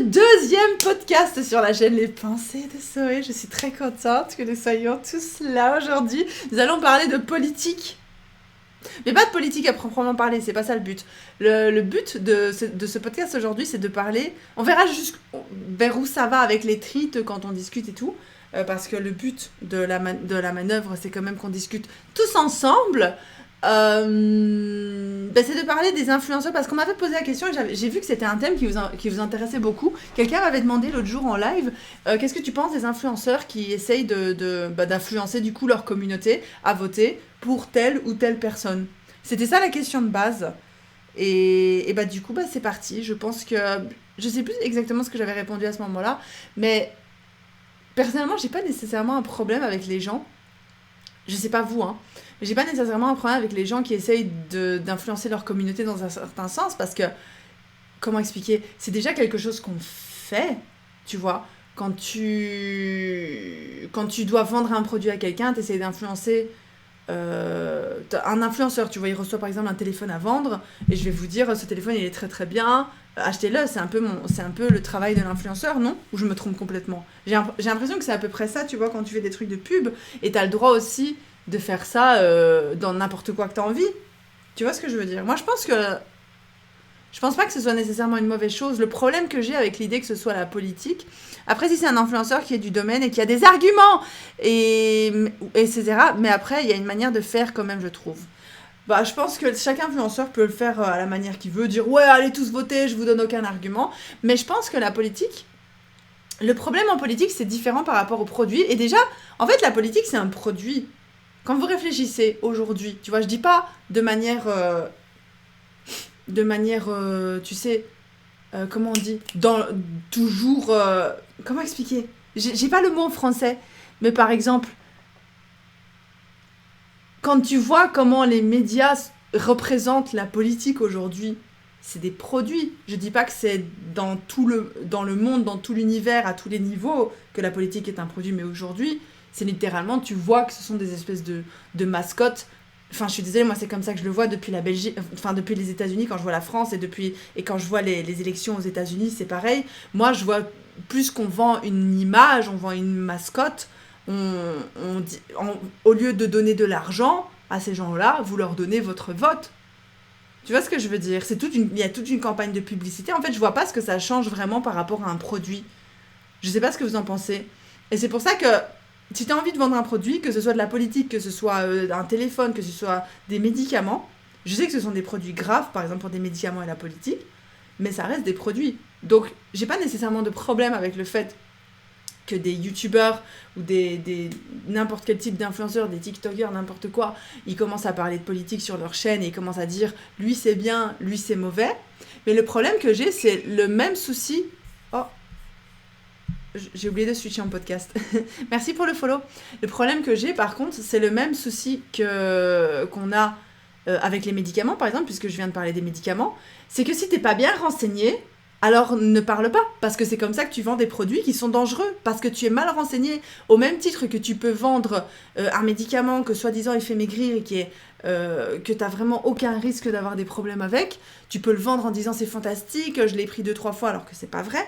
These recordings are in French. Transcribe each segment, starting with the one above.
deuxième podcast sur la chaîne Les Pensées de Zoé. Je suis très contente que nous soyons tous là aujourd'hui. Nous allons parler de politique. Mais pas de politique à proprement parler, c'est pas ça le but. Le but de ce podcast aujourd'hui, c'est de parler... On verra vers où ça va avec les trites quand on discute et tout. Parce que le but de la manœuvre, c'est quand même qu'on discute tous ensemble. C'est de parler des influenceurs, parce qu'on m'avait posé la question et j'ai vu que c'était un thème qui vous intéressait beaucoup. Quelqu'un m'avait demandé l'autre jour en live, qu'est-ce que tu penses des influenceurs qui essayent d'influencer du coup leur communauté à voter pour telle ou telle personne. C'était ça la question de base. Et du coup, c'est parti. Je pense que... Je sais plus exactement ce que j'avais répondu à ce moment-là, mais personnellement, j'ai pas nécessairement un problème avec les gens. Je sais pas vous, hein. Mais j'ai pas nécessairement un problème avec les gens qui essayent d'influencer leur communauté dans un certain sens, parce que, comment expliquer, c'est déjà quelque chose qu'on fait, tu vois. Quand tu dois vendre un produit à quelqu'un, t'essayes d'influencer un influenceur, tu vois, il reçoit par exemple un téléphone à vendre, et je vais vous dire, ce téléphone il est très très bien, achetez-le, c'est un peu le travail de l'influenceur, non? Ou je me trompe complètement? J'ai l'impression que c'est à peu près ça, tu vois, quand tu fais des trucs de pub, et t'as le droit aussi de faire ça dans n'importe quoi que t'as envie. Tu vois ce que je veux dire? Moi, je pense pas que ce soit nécessairement une mauvaise chose. Le problème que j'ai avec l'idée que ce soit la politique, après, si c'est un influenceur qui est du domaine et qui a des arguments, etc., mais après, il y a une manière de faire quand même, je trouve. Je pense que chaque influenceur peut le faire à la manière qu'il veut, dire « Ouais, allez tous voter, je vous donne aucun argument ». Mais je pense que la politique... Le problème en politique, c'est différent par rapport au produit. Et déjà, en fait, la politique, c'est un produit. Quand vous réfléchissez aujourd'hui, tu vois, je dis pas de manière, tu sais, comment on dit, toujours, comment expliquer? J'ai pas le mot en français, mais par exemple, quand tu vois comment les médias représentent la politique aujourd'hui, c'est des produits. Je dis pas que c'est dans le monde, dans tout l'univers, à tous les niveaux, que la politique est un produit, mais aujourd'hui, c'est littéralement, tu vois que ce sont des espèces de mascottes. Enfin, je suis désolée, moi c'est comme ça que je le vois depuis la Belgique, enfin depuis les États-Unis, quand je vois la France, et quand je vois les élections aux États-Unis, c'est pareil. Moi, je vois plus qu'on vend une image, on vend une mascotte, au lieu de donner de l'argent à ces gens-là, vous leur donnez votre vote. Tu vois ce que je veux dire? Il y a toute une campagne de publicité. En fait, je vois pas ce que ça change vraiment par rapport à un produit. Je sais pas ce que vous en pensez. Et c'est pour ça que si tu as envie de vendre un produit, que ce soit de la politique, que ce soit un téléphone, que ce soit des médicaments, je sais que ce sont des produits graves, par exemple pour des médicaments et la politique, mais ça reste des produits. Donc, j'ai pas nécessairement de problème avec le fait que des youtubeurs ou n'importe quel type d'influenceurs, des tiktokers, n'importe quoi, ils commencent à parler de politique sur leur chaîne et ils commencent à dire lui c'est bien, lui c'est mauvais. Mais le problème que j'ai, c'est le même souci. Oh, j'ai oublié de switcher en podcast. Merci pour le follow. Le problème que j'ai, par contre, c'est le même souci qu'on a avec les médicaments, par exemple, puisque je viens de parler des médicaments. C'est que si t'es pas bien renseigné, alors ne parle pas, parce que c'est comme ça que tu vends des produits qui sont dangereux, parce que tu es mal renseigné, au même titre que tu peux vendre un médicament que soi-disant il fait maigrir et que t'as vraiment aucun risque d'avoir des problèmes avec. Tu peux le vendre en disant c'est fantastique, je l'ai pris 2-3 fois alors que c'est pas vrai.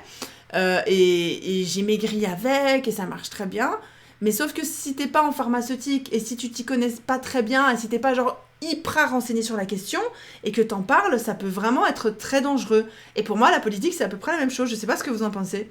Et j'ai maigri avec et ça marche très bien. Mais sauf que si t'es pas en pharmaceutique et si tu t'y connais pas très bien et si t'es pas genre hyper renseigné sur la question et que t'en parles, ça peut vraiment être très dangereux. Et pour moi, la politique, c'est à peu près la même chose. Je sais pas ce que vous en pensez.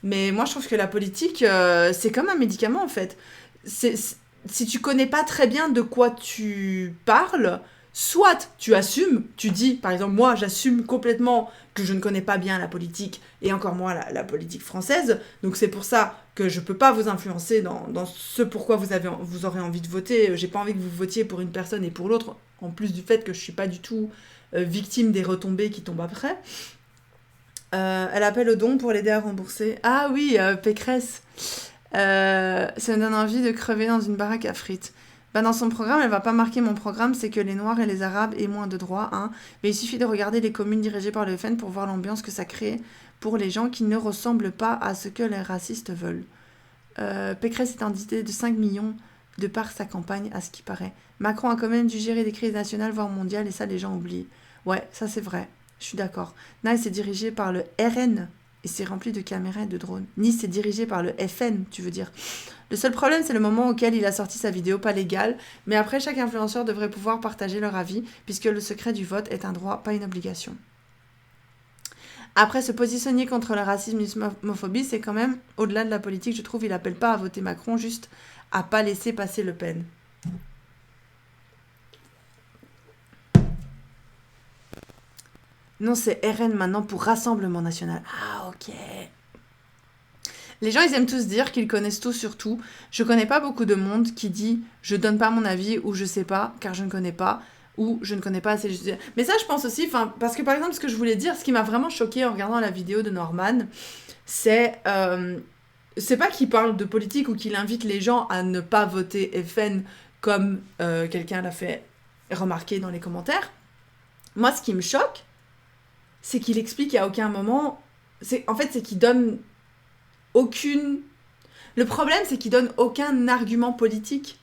Mais moi, je trouve que la politique, c'est comme un médicament en fait. Si tu connais pas très bien de quoi tu parles, soit tu assumes, tu dis, par exemple, moi, j'assume complètement que je ne connais pas bien la politique, et encore moins la politique française, donc c'est pour ça que je peux pas vous influencer dans ce pourquoi vous aurez envie de voter. J'ai pas envie que vous votiez pour une personne et pour l'autre, en plus du fait que je suis pas du tout victime des retombées qui tombent après. Elle appelle au don pour l'aider à rembourser. Ah oui, Pécresse. Ça me donne envie de crever dans une baraque à frites. Dans son programme, elle va pas marquer mon programme, c'est que les Noirs et les Arabes aient moins de droits, hein. Mais il suffit de regarder les communes dirigées par le FN pour voir l'ambiance que ça crée pour les gens qui ne ressemblent pas à ce que les racistes veulent. Pécresse est endetté de 5 millions de par sa campagne, à ce qui paraît. Macron a quand même dû gérer des crises nationales, voire mondiales, et ça, les gens oublient. Ouais, ça c'est vrai, je suis d'accord. Nice est dirigé par le RN. Et c'est rempli de caméras et de drones. Nice est dirigé par le FN, tu veux dire. Le seul problème, c'est le moment auquel il a sorti sa vidéo pas légale. Mais après, chaque influenceur devrait pouvoir partager leur avis, puisque le secret du vote est un droit, pas une obligation. Après, se positionner contre le racisme et l'homophobie, c'est quand même, au-delà de la politique, je trouve, il appelle pas à voter Macron, juste à pas laisser passer Le Pen. Non, c'est RN maintenant pour Rassemblement National. Ah, ok. Les gens, ils aiment tous dire qu'ils connaissent tout sur tout. Je connais pas beaucoup de monde qui dit « je donne pas mon avis » ou « je sais pas car je ne connais pas » ou « je ne connais pas assez ». Mais ça, je pense aussi, parce que par exemple, ce que je voulais dire, ce qui m'a vraiment choquée en regardant la vidéo de Norman, c'est pas qu'il parle de politique ou qu'il invite les gens à ne pas voter FN comme quelqu'un l'a fait remarquer dans les commentaires. Moi, ce qui me choque, c'est qu'il explique à aucun moment... c'est qu'il donne aucune... Le problème, c'est qu'il donne aucun argument politique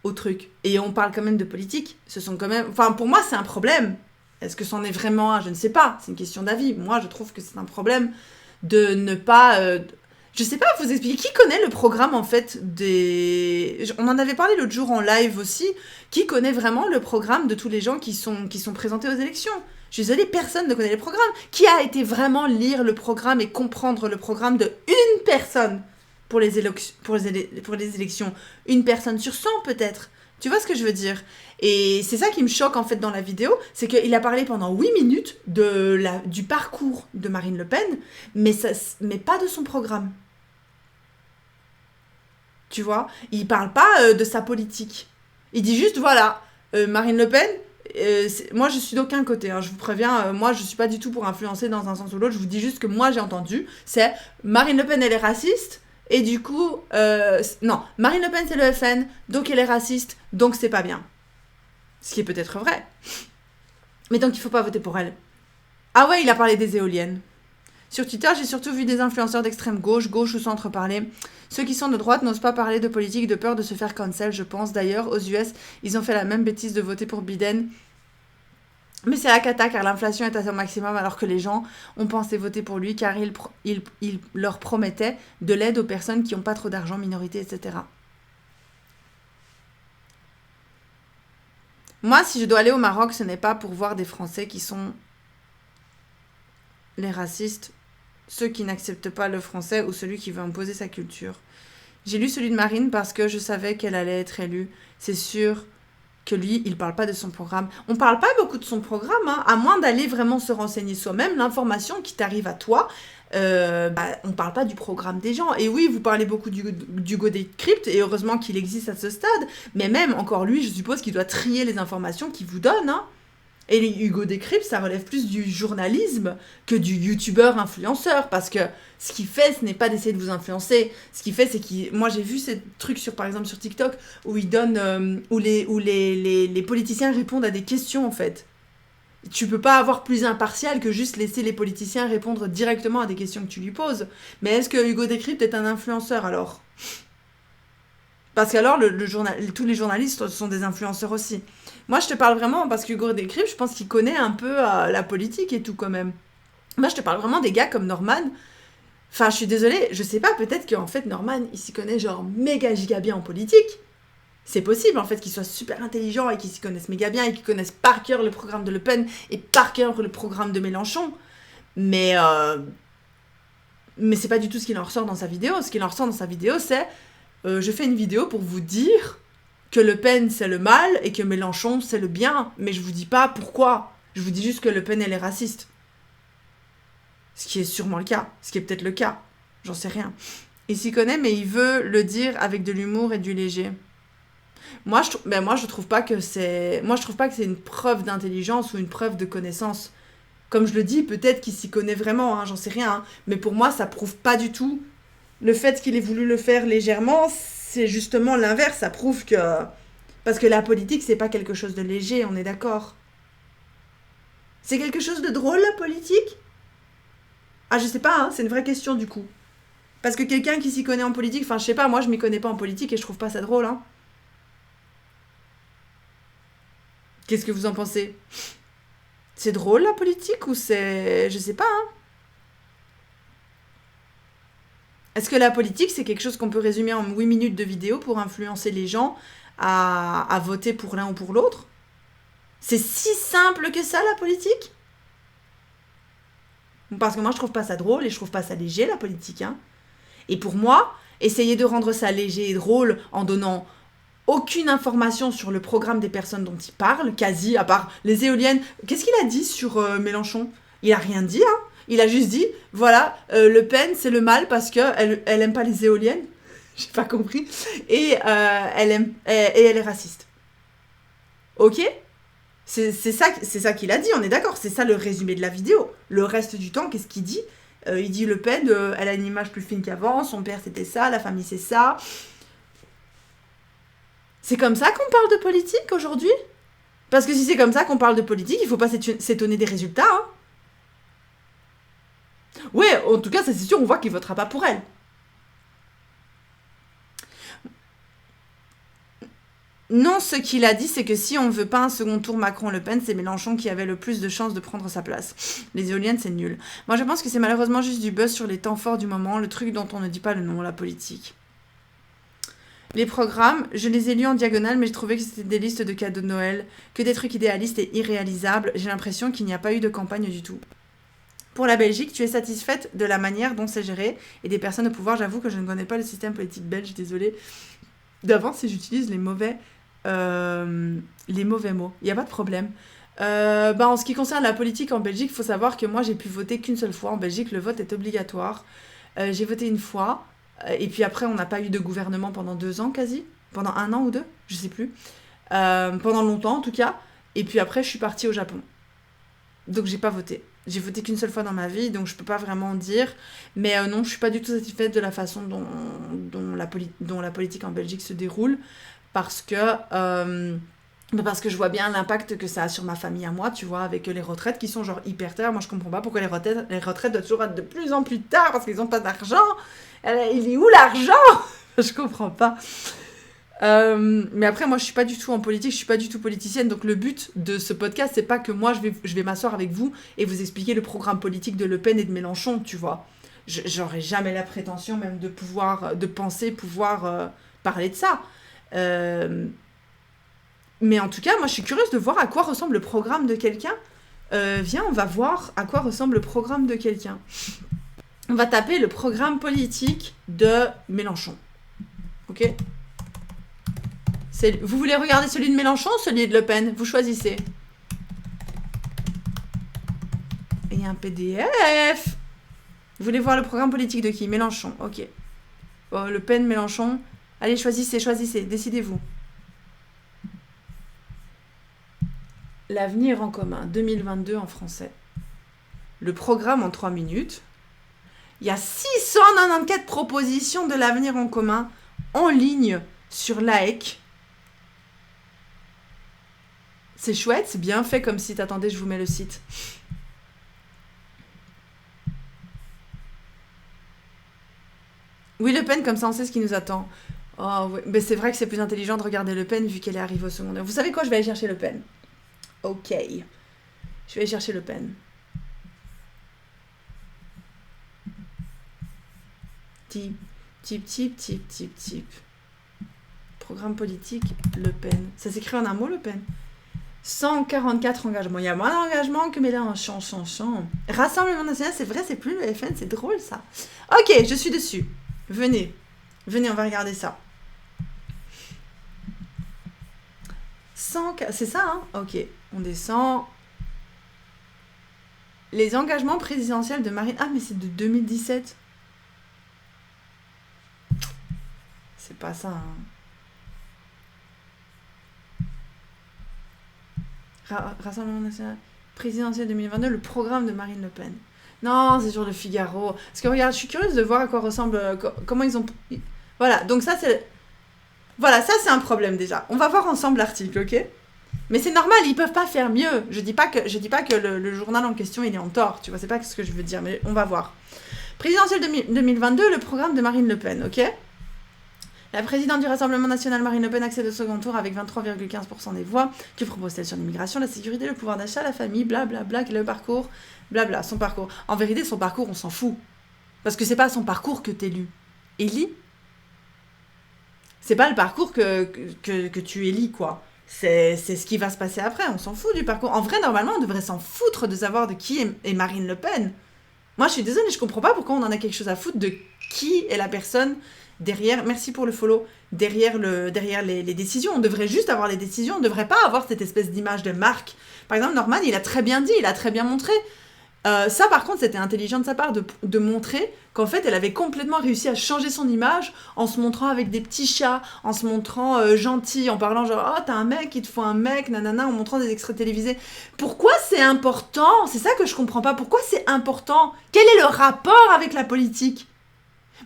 au truc. Et on parle quand même de politique. Ce sont quand même... Enfin, pour moi, c'est un problème. Est-ce que c'en est vraiment un? Je ne sais pas. C'est une question d'avis. Moi, je trouve que c'est un problème de ne pas... Je sais pas vous expliquer. Qui connaît le programme, en fait, des... On en avait parlé l'autre jour en live aussi. Qui connaît vraiment le programme de tous les gens qui sont présentés aux élections? Je suis désolée, personne ne connaît le programme. Qui a été vraiment lire le programme et comprendre le programme de une personne pour les élections? Une personne sur 100 peut-être. Tu vois ce que je veux dire? Et c'est ça qui me choque en fait dans la vidéo, c'est qu'il a parlé pendant 8 minutes du parcours de Marine Le Pen, mais pas de son programme. Tu vois? Il parle pas de sa politique. Il dit juste, voilà, Marine Le Pen... moi je suis d'aucun côté, hein, je vous préviens, moi je suis pas du tout pour influencer dans un sens ou l'autre, je vous dis juste que moi j'ai entendu, c'est Marine Le Pen elle est raciste, et du coup, non, Marine Le Pen c'est le FN, donc elle est raciste, donc c'est pas bien. Ce qui est peut-être vrai. Mais donc il faut pas voter pour elle. Ah ouais, il a parlé des éoliennes. Sur Twitter, j'ai surtout vu des influenceurs d'extrême gauche, gauche ou centre parler. Ceux qui sont de droite n'osent pas parler de politique de peur de se faire cancel, je pense. D'ailleurs, aux US, ils ont fait la même bêtise de voter pour Biden. Mais c'est la cata car l'inflation est à son maximum alors que les gens ont pensé voter pour lui car il leur promettait de l'aide aux personnes qui n'ont pas trop d'argent, minorités, etc. Moi, si je dois aller au Maroc, ce n'est pas pour voir des Français qui sont les racistes, ceux qui n'acceptent pas le français ou celui qui veut imposer sa culture. J'ai lu celui de Marine parce que je savais qu'elle allait être élue. C'est sûr que lui, il parle pas de son programme. On parle pas beaucoup de son programme, hein, à moins d'aller vraiment se renseigner soi-même. L'information qui t'arrive à toi, on parle pas du programme des gens. Et oui, vous parlez beaucoup d'Hugo Décrypte, et heureusement qu'il existe à ce stade. Mais même, encore lui, je suppose qu'il doit trier les informations qu'il vous donne, hein. Et les Hugo Décrypte, ça relève plus du journalisme que du youtubeur influenceur. Parce que ce qu'il fait, ce n'est pas d'essayer de vous influencer. Ce qu'il fait, c'est qu'il... Moi, j'ai vu ces trucs, par exemple, sur TikTok, où il donne... où les politiciens répondent à des questions, en fait. Tu peux pas avoir plus impartial que juste laisser les politiciens répondre directement à des questions que tu lui poses. Mais est-ce que Hugo Décrypte est un influenceur, alors? Parce qu'alors, tous les journalistes sont des influenceurs aussi. Moi, je te parle vraiment, parce que Hugo Décrypte, je pense qu'il connaît un peu la politique et tout, quand même. Moi, je te parle vraiment des gars comme Norman. Enfin, je suis désolée, je sais pas, peut-être qu'en fait, Norman, il s'y connaît genre méga giga bien en politique. C'est possible, en fait, qu'il soit super intelligent et qu'il s'y connaisse méga bien et qu'il connaisse par cœur le programme de Le Pen et par cœur le programme de Mélenchon. Mais c'est pas du tout ce qu'il en ressort dans sa vidéo. Ce qu'il en ressort dans sa vidéo, c'est... je fais une vidéo pour vous dire que Le Pen c'est le mal et que Mélenchon c'est le bien, mais je vous dis pas pourquoi. Je vous dis juste que Le Pen elle est raciste. Ce qui est sûrement le cas, ce qui est peut-être le cas, j'en sais rien. Il s'y connaît mais il veut le dire avec de l'humour et du léger. Moi je trouve pas que c'est une preuve d'intelligence ou une preuve de connaissance. Comme je le dis, peut-être qu'il s'y connaît vraiment, hein, j'en sais rien, hein, mais pour moi ça prouve pas du tout. Le fait qu'il ait voulu le faire légèrement, c'est justement l'inverse. Ça prouve que... Parce que la politique, c'est pas quelque chose de léger, on est d'accord. C'est quelque chose de drôle, la politique? Ah, je sais pas, hein, c'est une vraie question, du coup. Parce que quelqu'un qui s'y connaît en politique... Enfin, je sais pas, moi, je m'y connais pas en politique et je trouve pas ça drôle, hein. Qu'est-ce que vous en pensez? C'est drôle, la politique, ou c'est... Je sais pas, hein. Est-ce que la politique, c'est quelque chose qu'on peut résumer en 8 minutes de vidéo pour influencer les gens à voter pour l'un ou pour l'autre? C'est si simple que ça, la politique? Parce que moi, je trouve pas ça drôle et je trouve pas ça léger, la politique. Hein. Et pour moi, essayer de rendre ça léger et drôle en donnant aucune information sur le programme des personnes dont il parle, quasi, à part les éoliennes. Qu'est-ce qu'il a dit sur Mélenchon? Il a rien dit, hein. Il a juste dit, voilà, Le Pen, c'est le mal parce qu'elle aime pas les éoliennes. J'ai pas compris. Et elle est raciste. Ok? C'est ça qu'il a dit, on est d'accord. C'est ça le résumé de la vidéo. Le reste du temps, qu'est-ce qu'il dit? Il dit Le Pen, elle a une image plus fine qu'avant, son père c'était ça, la famille c'est ça. C'est comme ça qu'on parle de politique aujourd'hui? Parce que si c'est comme ça qu'on parle de politique, il faut pas s'étonner des résultats. Hein. Ouais, en tout cas, ça c'est sûr, on voit qu'il votera pas pour elle. Non, ce qu'il a dit, c'est que si on veut pas un second tour Macron-Le Pen, c'est Mélenchon qui avait le plus de chances de prendre sa place. Les éoliennes, c'est nul. Moi, je pense que c'est malheureusement juste du buzz sur les temps forts du moment, le truc dont on ne dit pas le nom, la politique. Les programmes, je les ai lus en diagonale, mais je trouvais que c'était des listes de cadeaux de Noël, que des trucs idéalistes et irréalisables. J'ai l'impression qu'il n'y a pas eu de campagne du tout. Pour la Belgique, tu es satisfaite de la manière dont c'est géré et des personnes au pouvoir? J'avoue que je ne connais pas le système politique belge, désolée d'avance si j'utilise les mauvais mots. Il n'y a pas de problème. En ce qui concerne la politique en Belgique, il faut savoir que moi, j'ai pu voter qu'une seule fois. En Belgique, le vote est obligatoire. J'ai voté une fois. Et puis après, on n'a pas eu de gouvernement pendant 2 ans quasi. Pendant 1 an ou 2, je sais plus. Pendant longtemps en tout cas. Et puis après, je suis partie au Japon. Donc j'ai pas voté. J'ai voté qu'une seule fois dans ma vie, donc je peux pas vraiment dire. Mais non, je suis pas du tout satisfaite de la façon dont la politique en Belgique se déroule. Parce que je vois bien l'impact que ça a sur ma famille à moi, tu vois, avec les retraites qui sont genre hyper tard. Moi, je comprends pas pourquoi les retraites doivent toujours être de plus en plus tard parce qu'ils ont pas d'argent. Il est où l'argent? Je comprends pas. Mais après, moi, je suis pas du tout en politique, je suis pas du tout politicienne. Donc, le but de ce podcast, c'est pas que moi, je vais m'asseoir avec vous et vous expliquer le programme politique de Le Pen et de Mélenchon, tu vois. J'aurais jamais la prétention même de penser pouvoir parler de ça. Mais en tout cas, moi, je suis curieuse de voir à quoi ressemble le programme de quelqu'un. Viens, on va voir à quoi ressemble le programme de quelqu'un. On va taper le programme politique de Mélenchon. Ok? Vous voulez regarder celui de Mélenchon ou celui de Le Pen? Vous choisissez. Et il y a un PDF. Vous voulez voir le programme politique de qui? Mélenchon, ok. Oh, Le Pen, Mélenchon. Allez, choisissez, décidez-vous. L'avenir en commun, 2022 en français. Le programme en 3 minutes. Il y a 694 propositions de l'avenir en commun en ligne sur l'AEC. C'est chouette, c'est bien fait comme site. Attendez, je vous mets le site. Oui, Le Pen, comme ça on sait ce qui nous attend. Oh, ouais. Mais c'est vrai que c'est plus intelligent de regarder Le Pen vu qu'elle est arrivée au secondaire. Vous savez quoi? Je vais aller chercher Le Pen. Ok. Je vais aller chercher Le Pen. Type. Programme politique, Le Pen. Ça s'écrit en un mot, Le Pen. 144 engagements. Il y a moins d'engagements que Mélenchon. Rassemblement national, c'est vrai, c'est plus le FN, c'est drôle ça. Ok, je suis dessus. Venez, on va regarder ça. C'est ça, hein? Ok, on descend. Les engagements présidentiels de Marine... Ah, mais c'est de 2017. C'est pas ça, hein. Rassemblement national présidentiel 2022, le programme de Marine Le Pen. Non, c'est sur le Figaro. Parce que regarde, je suis curieuse de voir à quoi ressemble... comment ils ont... Voilà, donc ça, c'est... Voilà, ça, c'est un problème déjà. On va voir ensemble l'article, ok? Mais c'est normal, ils peuvent pas faire mieux. Je dis pas que le journal en question, il est en tort. Tu vois, c'est pas ce que je veux dire, mais on va voir. Présidentielle 2022, le programme de Marine Le Pen, ok? La présidente du Rassemblement national, Marine Le Pen, accède au second tour avec 23,15% des voix. Que propose-t-elle sur l'immigration, la sécurité, le pouvoir d'achat, la famille, blablabla, le parcours, blabla, son parcours. En vérité, son parcours, on s'en fout. Parce que c'est pas son parcours que t'es lu. Élie. C'est pas le parcours que tu élis, quoi. C'est ce qui va se passer après, on s'en fout du parcours. En vrai, normalement, on devrait s'en foutre de savoir de qui est Marine Le Pen. Moi, je suis désolée, je comprends pas pourquoi on en a quelque chose à foutre de qui est la personne derrière, merci pour le follow, derrière les décisions. On devrait juste avoir les décisions, on ne devrait pas avoir cette espèce d'image de marque. Par exemple, Norman, il a très bien dit, il a très bien montré. Ça, par contre, c'était intelligent de sa part de montrer qu'en fait, elle avait complètement réussi à changer son image en se montrant avec des petits chats, en se montrant gentille, en parlant genre « Oh, t'as un mec, il te faut un mec, nanana », en montrant des extraits télévisés. Pourquoi c'est important? C'est ça que je comprends pas. Pourquoi c'est important? Quel est le rapport avec la politique?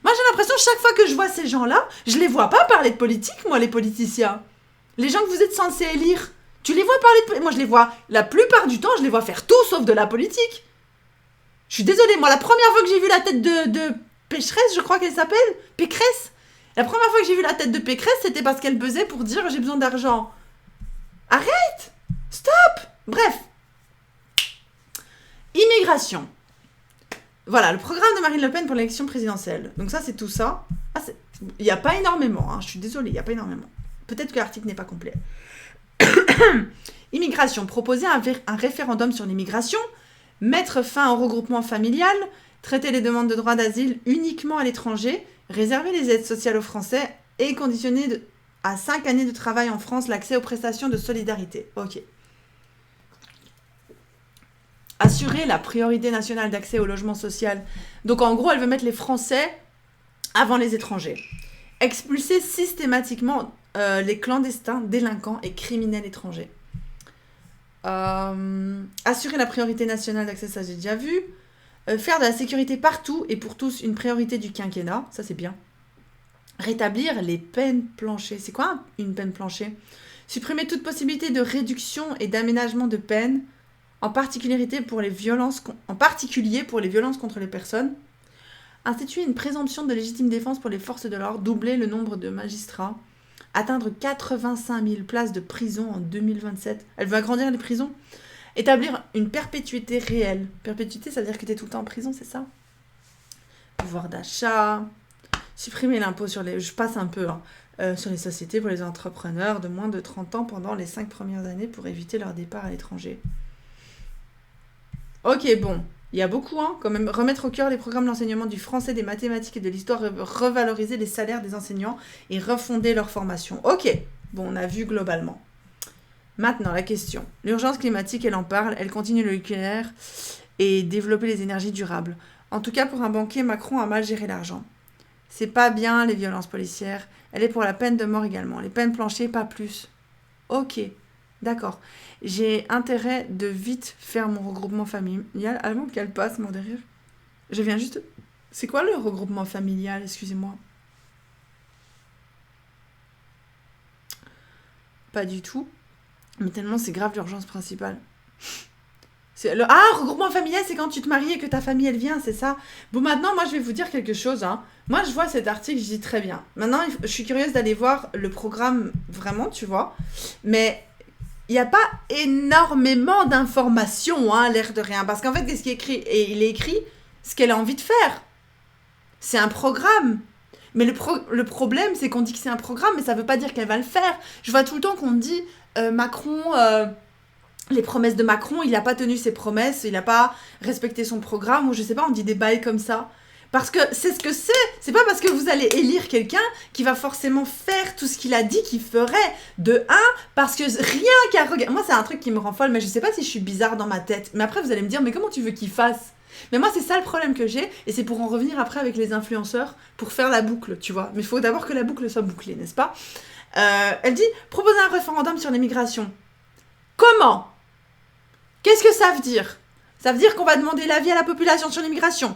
Moi, j'ai l'impression, chaque fois que je vois ces gens-là, je les vois pas parler de politique, moi, les politiciens. Les gens que vous êtes censés élire, tu les vois parler de politique? Moi, je les vois, la plupart du temps, je les vois faire tout sauf de la politique. Je suis désolée, moi, la première fois que j'ai vu la tête de Pécheresse, je crois qu'elle s'appelle, Pécresse, la première fois que j'ai vu la tête de Pécresse, c'était parce qu'elle buzzait pour dire « j'ai besoin d'argent ». Arrête! Stop! Bref. Immigration. Voilà, le programme de Marine Le Pen pour l'élection présidentielle. Donc ça, c'est tout ça. Il n'y a pas énormément, hein, je suis désolée, il n'y a pas énormément. Peut-être que l'article n'est pas complet. Immigration. Proposer un référendum sur l'immigration. Mettre fin au regroupement familial, traiter les demandes de droit d'asile uniquement à l'étranger, réserver les aides sociales aux Français et conditionner à 5 années de travail en France l'accès aux prestations de solidarité. Ok. Assurer la priorité nationale d'accès au logement social. Donc en gros, elle veut mettre les Français avant les étrangers. Expulser systématiquement les clandestins, délinquants et criminels étrangers. Assurer la priorité nationale d'accès, ça j'ai déjà vu. Faire de la sécurité partout et pour tous une priorité du quinquennat, ça c'est bien. Rétablir les peines planchers. C'est quoi une peine plancher? Supprimer toute possibilité de réduction et d'aménagement de peine, en particulier pour les violences contre les personnes. Instituer une présomption de légitime défense pour les forces de l'ordre, doubler le nombre de magistrats. Atteindre 85 000 places de prison en 2027. Elle veut agrandir les prisons. Établir une perpétuité réelle. Perpétuité, ça veut dire que tu es tout le temps en prison, c'est ça? Pouvoir d'achat. Supprimer l'impôt sur les... Je passe un peu, sur les sociétés pour les entrepreneurs de moins de 30 ans pendant les 5 premières années pour éviter leur départ à l'étranger. Ok, bon. Il y a beaucoup, quand même. Remettre au cœur les programmes d'enseignement du français, des mathématiques et de l'histoire, revaloriser les salaires des enseignants et refonder leur formation. Ok, bon, on a vu globalement. Maintenant, la question. L'urgence climatique, elle en parle, elle continue le nucléaire et développer les énergies durables. En tout cas, pour un banquier, Macron a mal géré l'argent. C'est pas bien, les violences policières. Elle est pour la peine de mort également. Les peines planchées, pas plus. Ok. D'accord. J'ai intérêt de vite faire mon regroupement familial avant qu'elle passe, mon derrière. Je viens juste... C'est quoi le regroupement familial? Excusez-moi. Pas du tout. Mais tellement c'est grave l'urgence principale. Regroupement familial, c'est quand tu te maries et que ta famille, elle vient, c'est ça? Bon, maintenant, moi, je vais vous dire quelque chose. Moi, je vois cet article, je dis très bien. Maintenant, je suis curieuse d'aller voir le programme, vraiment, tu vois. Mais... il n'y a pas énormément d'informations, l'air de rien. Parce qu'en fait, qu'est-ce qui est écrit? Et il est écrit ce qu'elle a envie de faire. C'est un programme. Mais le problème, c'est qu'on dit que c'est un programme, mais ça ne veut pas dire qu'elle va le faire. Je vois tout le temps qu'on dit Macron, les promesses de Macron, il n'a pas tenu ses promesses, il n'a pas respecté son programme, ou je sais pas, on dit des bails comme ça. Parce que c'est ce que c'est. C'est pas parce que vous allez élire quelqu'un qui va forcément faire tout ce qu'il a dit qu'il ferait. De un, parce que rien qu'à regarder... Moi, c'est un truc qui me rend folle, mais je sais pas si je suis bizarre dans ma tête. Mais après, vous allez me dire, mais comment tu veux qu'il fasse? Mais moi, c'est ça le problème que j'ai, et c'est pour en revenir après avec les influenceurs, pour faire la boucle, tu vois. Mais il faut d'abord que la boucle soit bouclée, n'est-ce pas? Elle dit, proposer un référendum sur l'immigration. Comment? Qu'est-ce que ça veut dire? Ça veut dire qu'on va demander l'avis à la population sur l'immigration.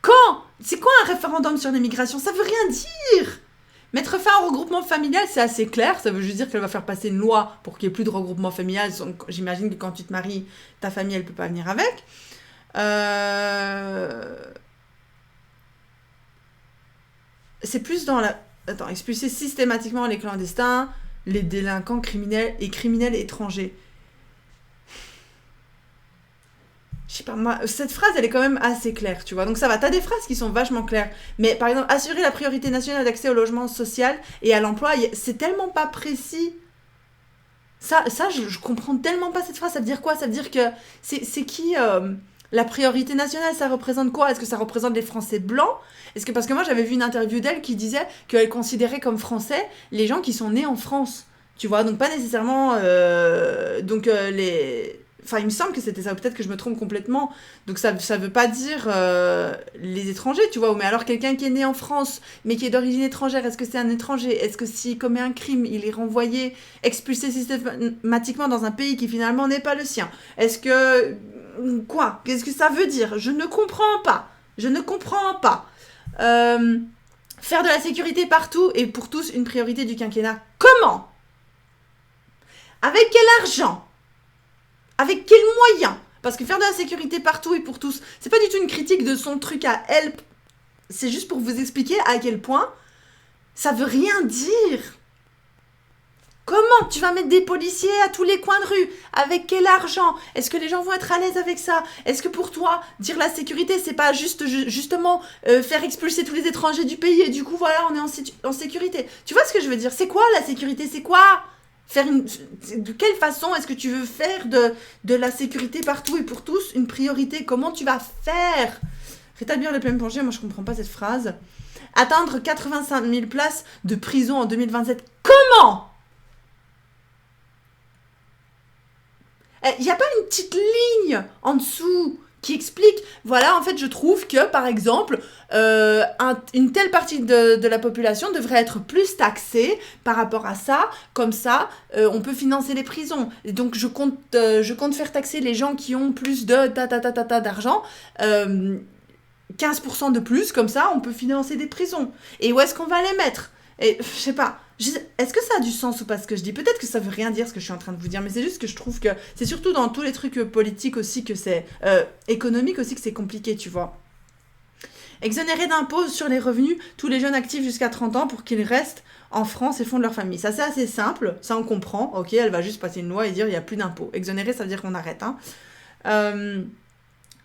Quand? C'est quoi un référendum sur l'immigration? Ça veut rien dire. Mettre fin au regroupement familial, c'est assez clair. Ça veut juste dire qu'elle va faire passer une loi pour qu'il n'y ait plus de regroupement familial. Donc, j'imagine que quand tu te maries, ta famille, elle ne peut pas venir avec. C'est plus dans la... Attends, expulser systématiquement les clandestins, les délinquants criminels et criminels étrangers. Je sais pas, moi, cette phrase, elle est quand même assez claire, tu vois. Donc ça va, t'as des phrases qui sont vachement claires. Mais par exemple, assurer la priorité nationale d'accès au logement social et à l'emploi, c'est tellement pas précis. Ça je comprends tellement pas cette phrase. Ça veut dire quoi? Ça veut dire que c'est qui la priorité nationale? Ça représente quoi? Est-ce que ça représente les Français blancs? Est-ce que parce que moi j'avais vu une interview d'elle qui disait qu'elle considérait comme Français les gens qui sont nés en France. Tu vois, donc pas nécessairement les. Enfin, il me semble que c'était ça. Peut-être que je me trompe complètement. Donc ça veut pas dire les étrangers, tu vois. Mais alors quelqu'un qui est né en France, mais qui est d'origine étrangère, est-ce que c'est un étranger? Est-ce que s'il commet un crime, il est renvoyé, expulsé systématiquement dans un pays qui finalement n'est pas le sien? Est-ce que... Quoi? Qu'est-ce que ça veut dire? Je ne comprends pas. Je ne comprends pas. Faire de la sécurité partout et pour tous une priorité du quinquennat. Comment? Avec quel argent? Avec quels moyens? Parce que faire de la sécurité partout et pour tous, c'est pas du tout une critique de son truc à elle. C'est juste pour vous expliquer à quel point ça veut rien dire. Comment tu vas mettre des policiers à tous les coins de rue? Avec quel argent? Est-ce que les gens vont être à l'aise avec ça? Est-ce que pour toi, dire la sécurité, c'est pas justement faire expulser tous les étrangers du pays et du coup, voilà, on est en sécurité? Tu vois ce que je veux dire? C'est quoi la sécurité? C'est quoi de quelle façon est-ce que tu veux faire de la sécurité partout et pour tous une priorité? Comment tu vas faire? Rétablir le plein plongée, moi je comprends pas cette phrase. Atteindre 85 000 places de prison en 2027. Comment? Il n'y a pas une petite ligne en dessous qui explique, voilà, en fait, je trouve que, par exemple, une telle partie de la population devrait être plus taxée par rapport à ça. Comme ça, on peut financer les prisons. Et donc, je compte faire taxer les gens qui ont plus de d'argent. 15% de plus, comme ça, on peut financer des prisons. Et où est-ce qu'on va les mettre? Et je sais pas. Est-ce que ça a du sens ou pas ce que je dis? Peut-être que ça veut rien dire ce que je suis en train de vous dire, mais c'est juste que je trouve que c'est surtout dans tous les trucs politiques aussi que c'est économique aussi que c'est compliqué, tu vois. Exonérer d'impôts sur les revenus tous les jeunes actifs jusqu'à 30 ans pour qu'ils restent en France et fondent leur famille. Ça, c'est assez simple, ça on comprend. Ok, elle va juste passer une loi et dire il n'y a plus d'impôts. Exonérer, ça veut dire qu'on arrête.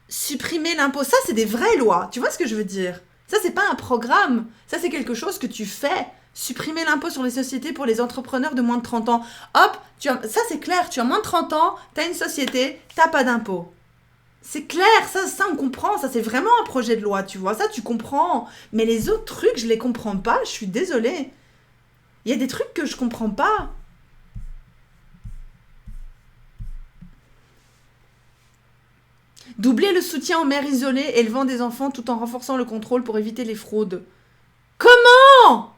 Supprimer l'impôt, ça c'est des vraies lois. Tu vois ce que je veux dire? Ça, c'est pas un programme. Ça, c'est quelque chose que tu fais. Supprimer l'impôt sur les sociétés pour les entrepreneurs de moins de 30 ans. Hop, ça c'est clair, tu as moins de 30 ans, tu as une société, t'as pas d'impôt. C'est clair, ça on comprend, ça c'est vraiment un projet de loi, tu vois, ça tu comprends. Mais les autres trucs, je les comprends pas, je suis désolée. Il y a des trucs que je comprends pas. Doubler le soutien aux mères isolées élevant des enfants tout en renforçant le contrôle pour éviter les fraudes. Comment?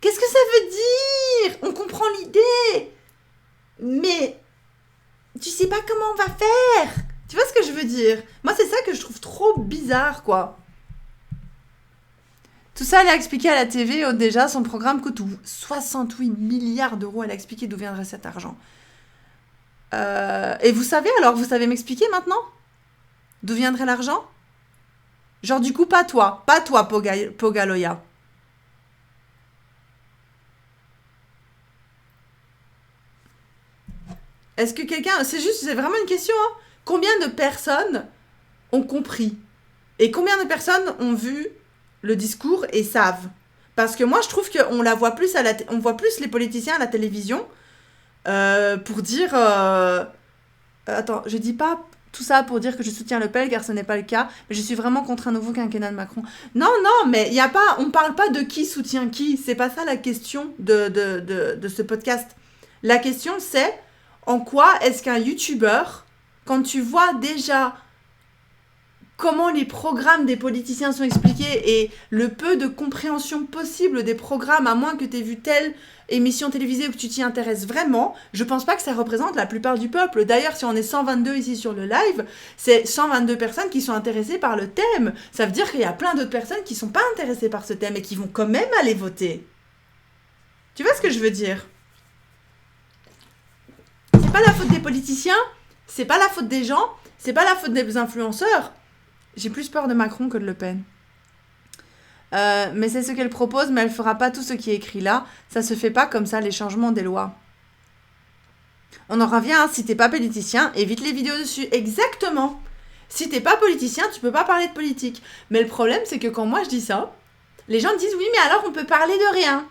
Qu'est-ce que ça veut dire? On comprend l'idée. Mais tu sais pas comment on va faire. Tu vois ce que je veux dire? Moi, c'est ça que je trouve trop bizarre, quoi. Tout ça, elle a expliqué à la TV. Déjà, son programme coûte 68 milliards d'euros. Elle a expliqué d'où viendrait cet argent. Et vous savez m'expliquer maintenant? D'où viendrait l'argent? Genre, du coup, pas toi, Pogaloya. Est-ce que quelqu'un... C'est vraiment une question, hein. Combien de personnes ont compris? Et combien de personnes ont vu le discours et savent? Parce que moi, je trouve qu'on la voit plus on voit plus les politiciens à la télévision pour dire... Attends, je dis pas tout ça pour dire que je soutiens Le Pen, car ce n'est pas le cas, mais je suis vraiment contre un nouveau quinquennat de Macron. Non, mais il y a pas... On parle pas de qui soutient qui. C'est pas ça la question de ce podcast. La question, c'est... En quoi est-ce qu'un youtubeur, quand tu vois déjà comment les programmes des politiciens sont expliqués et le peu de compréhension possible des programmes, à moins que tu aies vu telle émission télévisée ou que tu t'y intéresses vraiment, je pense pas que ça représente la plupart du peuple. D'ailleurs, si on est 122 ici sur le live, c'est 122 personnes qui sont intéressées par le thème. Ça veut dire qu'il y a plein d'autres personnes qui sont pas intéressées par ce thème et qui vont quand même aller voter. Tu vois ce que je veux dire? C'est pas la faute des politiciens, c'est pas la faute des gens, c'est pas la faute des influenceurs. J'ai plus peur de Macron que de Le Pen. Mais c'est ce qu'elle propose, mais elle fera pas tout ce qui est écrit là. Ça se fait pas comme ça, les changements des lois. On en revient à si t'es pas politicien, évite les vidéos dessus. Exactement. Si t'es pas politicien, tu peux pas parler de politique. Mais le problème, c'est que quand moi je dis ça, les gens me disent oui, mais alors on peut parler de rien.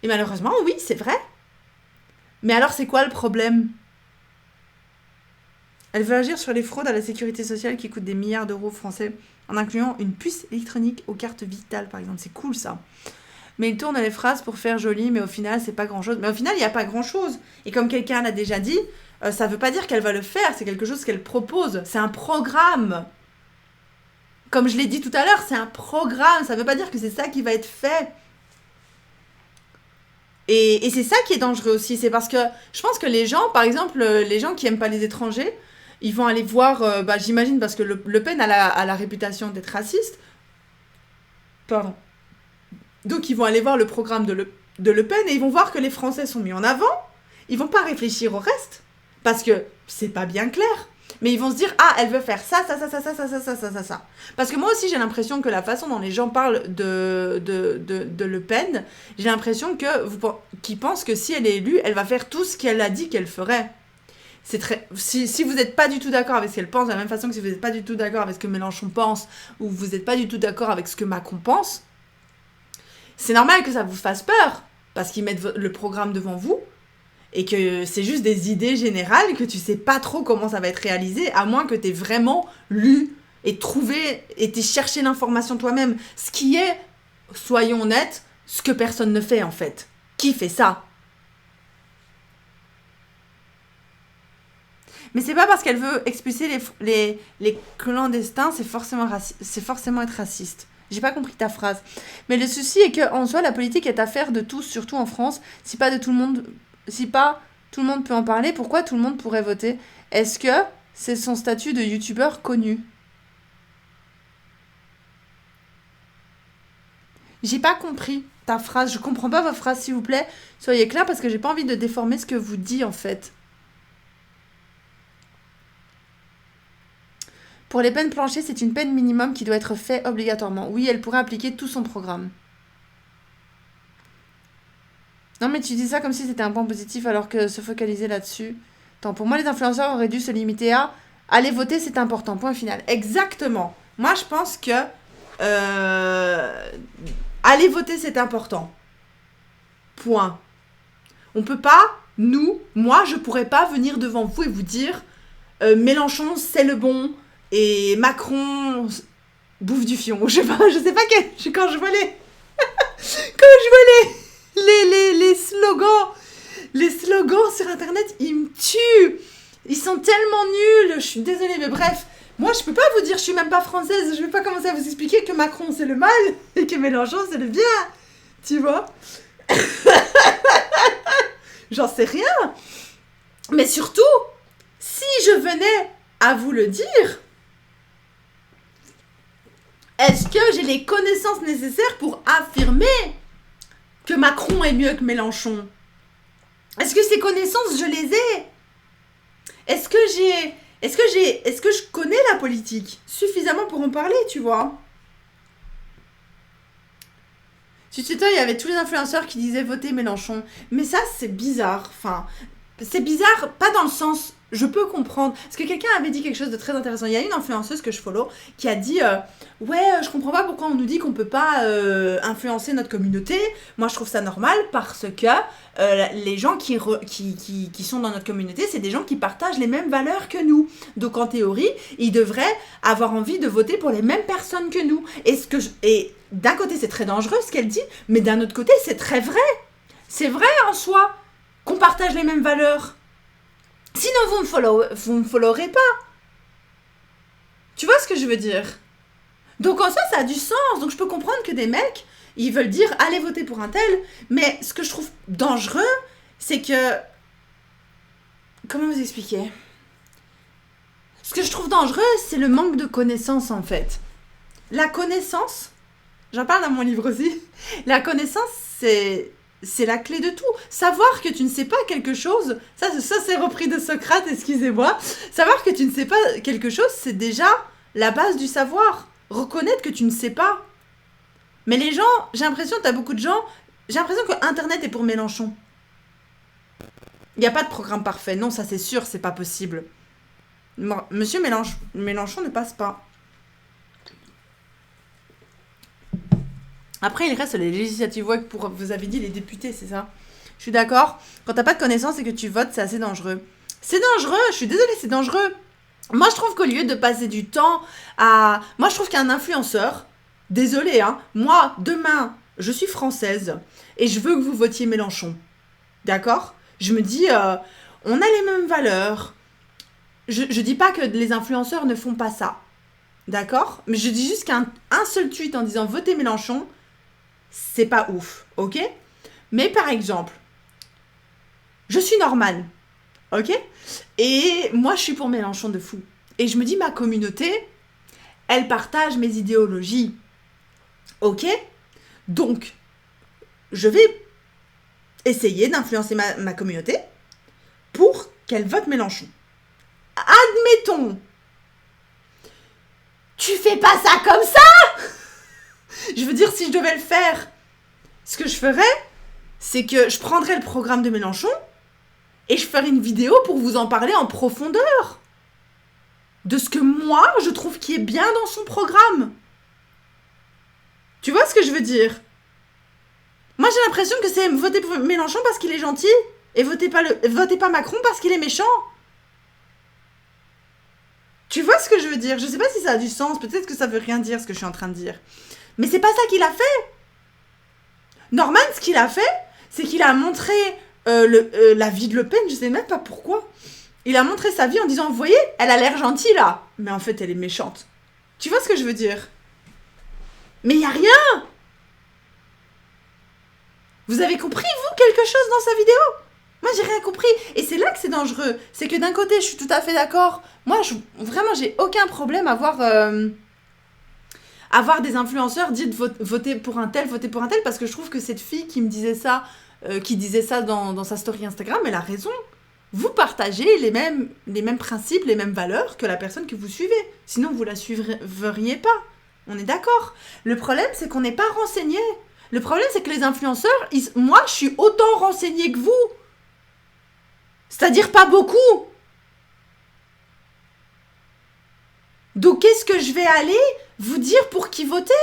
Et malheureusement, oui, c'est vrai. Mais alors, c'est quoi le problème? Elle veut agir sur les fraudes à la sécurité sociale qui coûtent des milliards d'euros français, en incluant une puce électronique aux cartes vitales, par exemple. C'est cool, ça. Mais il tourne les phrases pour faire joli, mais au final, c'est pas grand-chose. Mais au final, il n'y a pas grand-chose. Et comme quelqu'un l'a déjà dit, ça veut pas dire qu'elle va le faire, c'est quelque chose qu'elle propose. C'est un programme. Comme je l'ai dit tout à l'heure, c'est un programme. Ça veut pas dire que c'est ça qui va être fait. Et c'est ça qui est dangereux aussi. C'est parce que je pense que les gens, par exemple, les gens qui aiment pas les étrangers, ils vont aller voir, j'imagine, parce que Le Pen a la réputation d'être raciste. Pardon. Donc ils vont aller voir le programme de Le Pen et ils vont voir que les Français sont mis en avant. Ils vont pas réfléchir au reste. Parce que c'est pas bien clair. Mais ils vont se dire, ah, elle veut faire ça. Parce que moi aussi, j'ai l'impression que la façon dont les gens parlent de Le Pen, j'ai l'impression qu'ils pensent que si elle est élue, elle va faire tout ce qu'elle a dit qu'elle ferait. Si vous n'êtes pas du tout d'accord avec ce qu'elle pense, de la même façon que si vous n'êtes pas du tout d'accord avec ce que Mélenchon pense, ou vous n'êtes pas du tout d'accord avec ce que Macron pense, c'est normal que ça vous fasse peur. Parce qu'ils mettent le programme devant vous. Et que c'est juste des idées générales que tu sais pas trop comment ça va être réalisé, à moins que tu aies vraiment lu et trouvé et t'aies cherché l'information toi-même. Ce qui est, soyons honnêtes, ce que personne ne fait en fait. Qui fait ça? Mais c'est pas parce qu'elle veut expulser les clandestins, c'est forcément être raciste. J'ai pas compris ta phrase. Mais le souci est qu'en soi, la politique est affaire de tous, surtout en France. Si pas tout le monde peut en parler, pourquoi tout le monde pourrait voter? Est-ce que c'est son statut de youtubeur connu? J'ai pas compris ta phrase. Je comprends pas votre phrase, s'il vous plaît. Soyez clair parce que j'ai pas envie de déformer ce que vous dites en fait. Pour les peines planchées, c'est une peine minimum qui doit être faite obligatoirement. Oui, elle pourrait appliquer tout son programme. Non, mais tu dis ça comme si c'était un point positif alors que se focaliser là-dessus. Attends, pour moi, les influenceurs auraient dû se limiter à aller voter, c'est important. Point final. Exactement. Moi, je pense que aller voter, c'est important. Point. On peut pas, moi, je pourrais pas venir devant vous et vous dire Mélenchon, c'est le bon et Macron bouffe du fion. Je sais pas quand je vois les slogans sur internet, ils me tuent. Ils sont tellement nuls. Je suis désolée, mais bref. Moi, je peux pas vous dire, je suis même pas française. Je vais pas commencer à vous expliquer que Macron, c'est le mal et que Mélenchon, c'est le bien. Tu vois? J'en sais rien. Mais surtout, si je venais à vous le dire, est-ce que j'ai les connaissances nécessaires pour affirmer que Macron est mieux que Mélenchon? Est-ce que ces connaissances, je les ai? Est-ce que je connais la politique suffisamment pour en parler, tu vois? Sur Twitter, il y avait tous les influenceurs qui disaient voter Mélenchon. Mais ça, c'est bizarre. Enfin, c'est bizarre, pas dans le sens... Je peux comprendre. Parce que quelqu'un avait dit quelque chose de très intéressant. Il y a une influenceuse que je follow qui a dit je comprends pas pourquoi on nous dit qu'on peut pas influencer notre communauté. Moi, je trouve ça normal parce que les gens qui sont dans notre communauté, c'est des gens qui partagent les mêmes valeurs que nous. Donc, en théorie, ils devraient avoir envie de voter pour les mêmes personnes que nous. Et d'un côté, c'est très dangereux ce qu'elle dit, mais d'un autre côté, c'est très vrai. C'est vrai en soi qu'on partage les mêmes valeurs. Sinon, vous me followerez pas. Tu vois ce que je veux dire? Donc, en soi, ça a du sens. Donc, je peux comprendre que des mecs, ils veulent dire, allez voter pour un tel. Mais ce que je trouve dangereux, c'est que... Comment vous expliquer? Ce que je trouve dangereux, c'est le manque de connaissances, en fait. La connaissance, j'en parle dans mon livre aussi, la connaissance, c'est la clé de tout. Savoir que tu ne sais pas quelque chose, ça c'est repris de Socrate, excusez-moi. Savoir que tu ne sais pas quelque chose, c'est déjà la base du savoir. Reconnaître que tu ne sais pas. Mais les gens, j'ai l'impression que Internet est pour Mélenchon. Il n'y a pas de programme parfait. Non, ça c'est sûr, c'est pas possible. Monsieur Mélenchon ne passe pas. Après, il reste les législatives. Ouais, vous avez dit les députés, c'est ça? Je suis d'accord. Quand t'as pas de connaissances et que tu votes, c'est assez dangereux. C'est dangereux, je suis désolée, c'est dangereux. Moi, je trouve qu'au lieu de passer du temps à... Moi, je trouve qu'un influenceur... Désolée, hein. Moi, demain, je suis française et je veux que vous votiez Mélenchon. D'accord? Je me dis, on a les mêmes valeurs. Je dis pas que les influenceurs ne font pas ça. D'accord? Mais je dis juste qu'un seul tweet en disant votez Mélenchon, c'est pas ouf. Ok? Mais par exemple, je suis Normane. Ok? Et moi, je suis pour Mélenchon de fou. Et je me dis, ma communauté, elle partage mes idéologies. Ok? Donc, je vais essayer d'influencer ma communauté pour qu'elle vote Mélenchon. Admettons, tu fais pas ça comme ça! Je veux dire, si je devais le faire, ce que je ferais, c'est que je prendrais le programme de Mélenchon et je ferais une vidéo pour vous en parler en profondeur. De ce que moi, je trouve qui est bien dans son programme. Tu vois ce que je veux dire? Moi, j'ai l'impression que c'est voter pour Mélenchon parce qu'il est gentil et votez pas Macron parce qu'il est méchant. Tu vois ce que je veux dire? Je sais pas si ça a du sens. Peut-être que ça veut rien dire ce que je suis en train de dire. Mais c'est pas ça qu'il a fait. Norman, ce qu'il a fait, c'est qu'il a montré la vie de Le Pen. Je sais même pas pourquoi. Il a montré sa vie en disant, vous voyez, elle a l'air gentille là. Mais en fait, elle est méchante. Tu vois ce que je veux dire? Mais y a rien. Vous avez compris, vous, quelque chose dans sa vidéo? Moi, j'ai rien compris. Et c'est là que c'est dangereux. C'est que d'un côté, je suis tout à fait d'accord. Moi, vraiment, j'ai aucun problème à avoir des influenceurs dites voter pour un tel, parce que je trouve que cette fille qui me disait ça, qui disait ça dans sa story Instagram, elle a raison. Vous partagez les mêmes principes, les mêmes valeurs que la personne que vous suivez. Sinon, vous la suivriez pas. On est d'accord. Le problème, c'est qu'on n'est pas renseigné. Le problème, c'est que les influenceurs, moi, je suis autant renseignée que vous. C'est-à-dire pas beaucoup. Donc, qu'est-ce que je vais aller vous dire pour qui voter?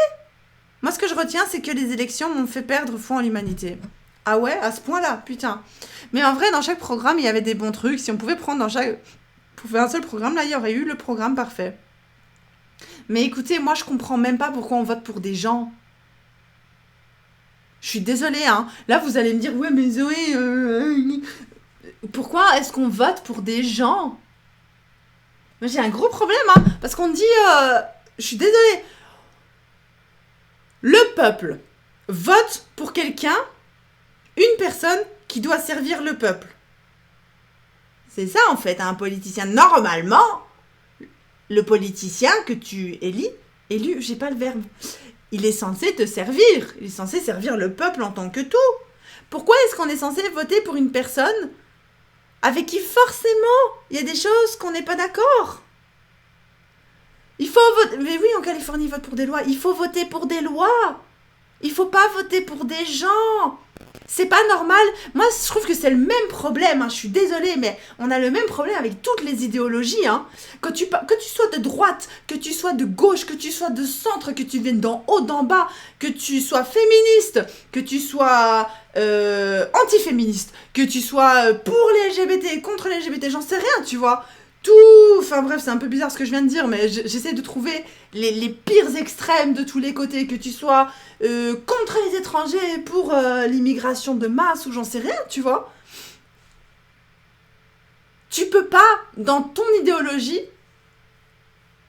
Moi, ce que je retiens, c'est que les élections m'ont fait perdre foi en l'humanité. Ah ouais, à ce point-là, putain. Mais en vrai, dans chaque programme, il y avait des bons trucs. Si on pouvait prendre pour faire un seul programme, là, il y aurait eu le programme parfait. Mais écoutez, moi, je comprends même pas pourquoi on vote pour des gens. Je suis désolée, hein. Là, vous allez me dire, ouais, mais Zoé, pourquoi est-ce qu'on vote pour des gens? Moi, j'ai un gros problème, hein. Parce qu'on me dit, je suis désolée. Le peuple vote pour quelqu'un, une personne qui doit servir le peuple. C'est ça, en fait, un politicien. Normalement, le politicien que tu élu, j'ai pas le verbe, il est censé te servir. Il est censé servir le peuple en tant que tout. Pourquoi est-ce qu'on est censé voter pour une personne avec qui forcément il y a des choses qu'on n'est pas d'accord? Il faut voter. Mais oui, en Californie, ils votent pour des lois. Il faut voter pour des lois. Il faut pas voter pour des gens. C'est pas normal. Moi, je trouve que c'est le même problème. Hein. Je suis désolée, mais on a le même problème avec toutes les idéologies. Hein. Que tu sois de droite, que tu sois de gauche, que tu sois de centre, que tu viennes d'en haut, d'en bas, que tu sois féministe, que tu sois anti-féministe, que tu sois pour les LGBT, contre les LGBT, j'en sais rien, tu vois. Tout... Enfin bref, c'est un peu bizarre ce que je viens de dire, mais j'essaie de trouver les pires extrêmes de tous les côtés, que tu sois contre les étrangers, pour l'immigration de masse, ou j'en sais rien, tu vois. Tu peux pas, dans ton idéologie,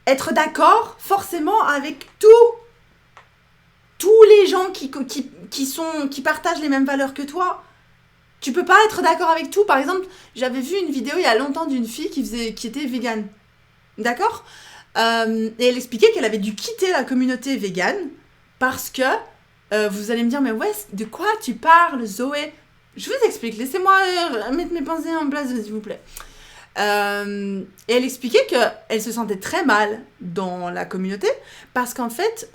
être d'accord forcément avec tous les gens qui partagent les mêmes valeurs que toi. Tu peux pas être d'accord avec tout. Par exemple, j'avais vu une vidéo il y a longtemps d'une fille qui était végane. D'accord? Et elle expliquait qu'elle avait dû quitter la communauté végane parce que, vous allez me dire, mais ouais, de quoi tu parles, Zoé? Je vous explique, laissez-moi mettre mes pensées en place, s'il vous plaît. Et elle expliquait qu'elle se sentait très mal dans la communauté parce qu'en fait,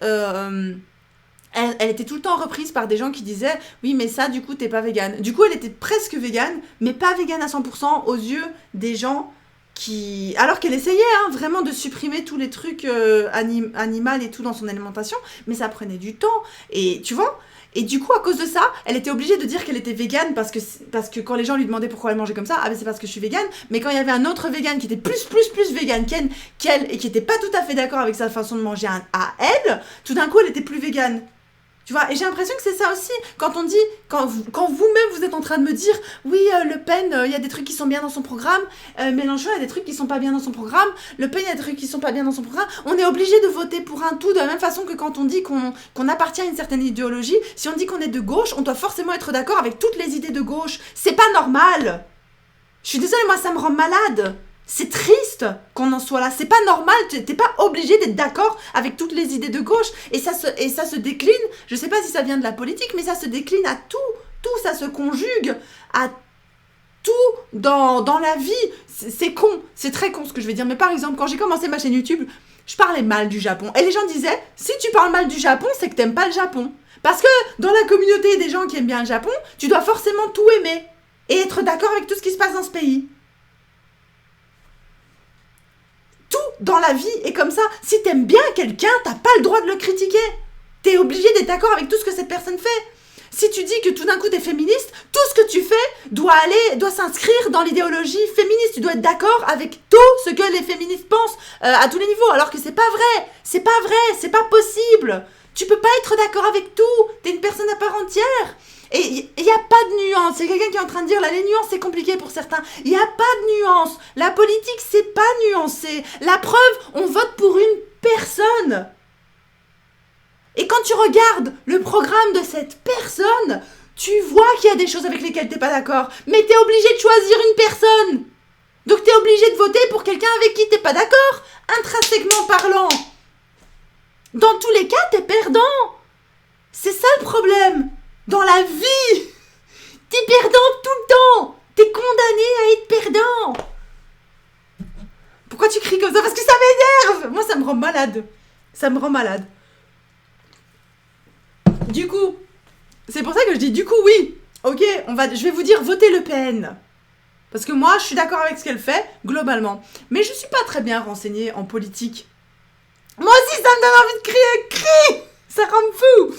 elle était tout le temps reprise par des gens qui disaient « Oui, mais ça, du coup, t'es pas végane. » Du coup, elle était presque végane, mais pas végane à 100% aux yeux des gens qui... Alors qu'elle essayait vraiment de supprimer tous les trucs animaux et tout dans son alimentation, mais ça prenait du temps. Et tu vois. Et du coup, à cause de ça, elle était obligée de dire qu'elle était végane parce que quand les gens lui demandaient pourquoi elle mangeait comme ça, ah ben c'est parce que je suis végane. Mais quand il y avait un autre végane qui était plus végane qu'elle et qui était pas tout à fait d'accord avec sa façon de manger à elle, tout d'un coup, elle était plus végane. Tu vois, et j'ai l'impression que c'est ça aussi. Quand on dit, quand vous-même vous êtes en train de me dire, oui, Le Pen, il y a des trucs qui sont bien dans son programme, Mélenchon, il y a des trucs qui sont pas bien dans son programme, Le Pen, il y a des trucs qui sont pas bien dans son programme, on est obligé de voter pour un tout de la même façon que quand on dit qu'on appartient à une certaine idéologie. Si on dit qu'on est de gauche, on doit forcément être d'accord avec toutes les idées de gauche. C'est pas normal. Je suis désolée, moi, ça me rend malade. C'est triste qu'on en soit là. C'est pas normal. T'es pas obligé d'être d'accord avec toutes les idées de gauche. Et ça se décline. Je sais pas si ça vient de la politique, mais ça se décline à tout. Tout, ça se conjugue à tout dans la vie. C'est con. C'est très con ce que je vais dire. Mais par exemple, quand j'ai commencé ma chaîne YouTube, je parlais mal du Japon. Et les gens disaient, si tu parles mal du Japon, c'est que t'aimes pas le Japon. Parce que dans la communauté des gens qui aiment bien le Japon, tu dois forcément tout aimer. Et être d'accord avec tout ce qui se passe dans ce pays. Tout dans la vie est comme ça. Si t'aimes bien quelqu'un, t'as pas le droit de le critiquer. T'es obligé d'être d'accord avec tout ce que cette personne fait. Si tu dis que tout d'un coup t'es féministe, tout ce que tu fais doit s'inscrire dans l'idéologie féministe. Tu dois être d'accord avec tout ce que les féministes pensent à tous les niveaux. Alors que c'est pas vrai. C'est pas vrai. C'est pas possible. Tu peux pas être d'accord avec tout. T'es une personne à part entière. Et il n'y a pas de nuance. C'est quelqu'un qui est en train de dire là, les nuances c'est compliqué pour certains. Il n'y a pas de nuance. La politique c'est pas nuancé. La preuve, on vote pour une personne. Et quand tu regardes le programme de cette personne, tu vois qu'il y a des choses avec lesquelles t'es pas d'accord. Mais t'es obligé de choisir une personne. Donc t'es obligé de voter pour quelqu'un avec qui t'es pas d'accord, intrinsèquement parlant. Dans tous les cas, t'es perdant. C'est ça le problème. Dans la vie, t'es perdant tout le temps. T'es condamné à être perdant. Pourquoi tu cries comme ça? Parce que ça m'énerve. Moi, ça me rend malade. Ça me rend malade. Du coup, c'est pour ça que je dis du coup oui. Ok, je vais vous dire votez Le Pen. Parce que moi, je suis d'accord avec ce qu'elle fait, globalement. Mais je suis pas très bien renseignée en politique. Moi aussi, ça me donne envie de crier. Crie! Ça rend fou.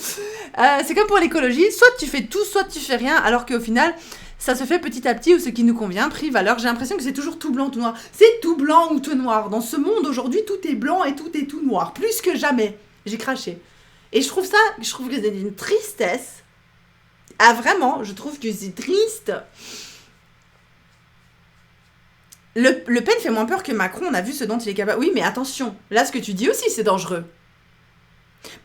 C'est comme pour l'écologie, soit tu fais tout, soit tu fais rien, alors qu'au final, ça se fait petit à petit où ce qui nous convient prive. Alors j'ai l'impression que c'est toujours tout blanc, tout noir. C'est tout blanc ou tout noir. Dans ce monde aujourd'hui, tout est blanc et tout est tout noir. Plus que jamais. J'ai craché. Et je trouve que c'est une tristesse. Ah vraiment, je trouve que c'est triste. Le Pen fait moins peur que Macron, on a vu ce dont il est capable. Oui, mais attention, là ce que tu dis aussi, c'est dangereux.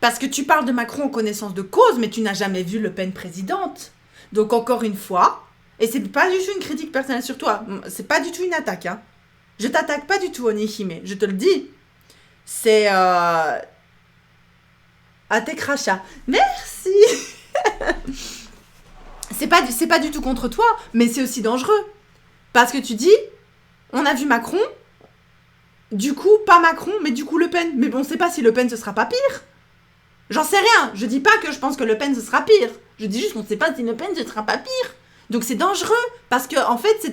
Parce que tu parles de Macron en connaissance de cause, mais tu n'as jamais vu Le Pen présidente. Donc encore une fois, et c'est pas du tout une critique personnelle sur toi, c'est pas du tout une attaque, hein. Je t'attaque pas du tout, Onihime, je te le dis. C'est à tes crachats. Merci. c'est pas du tout contre toi, mais c'est aussi dangereux. Parce que tu dis, on a vu Macron, du coup, pas Macron, mais du coup Le Pen. Mais bon, on sait pas si Le Pen ce sera pas pire. J'en sais rien. Je dis pas que je pense que Le Pen ce sera pire. Je dis juste qu'on sait pas si Le Pen ce sera pas pire. Donc c'est dangereux. Parce que en fait, c'est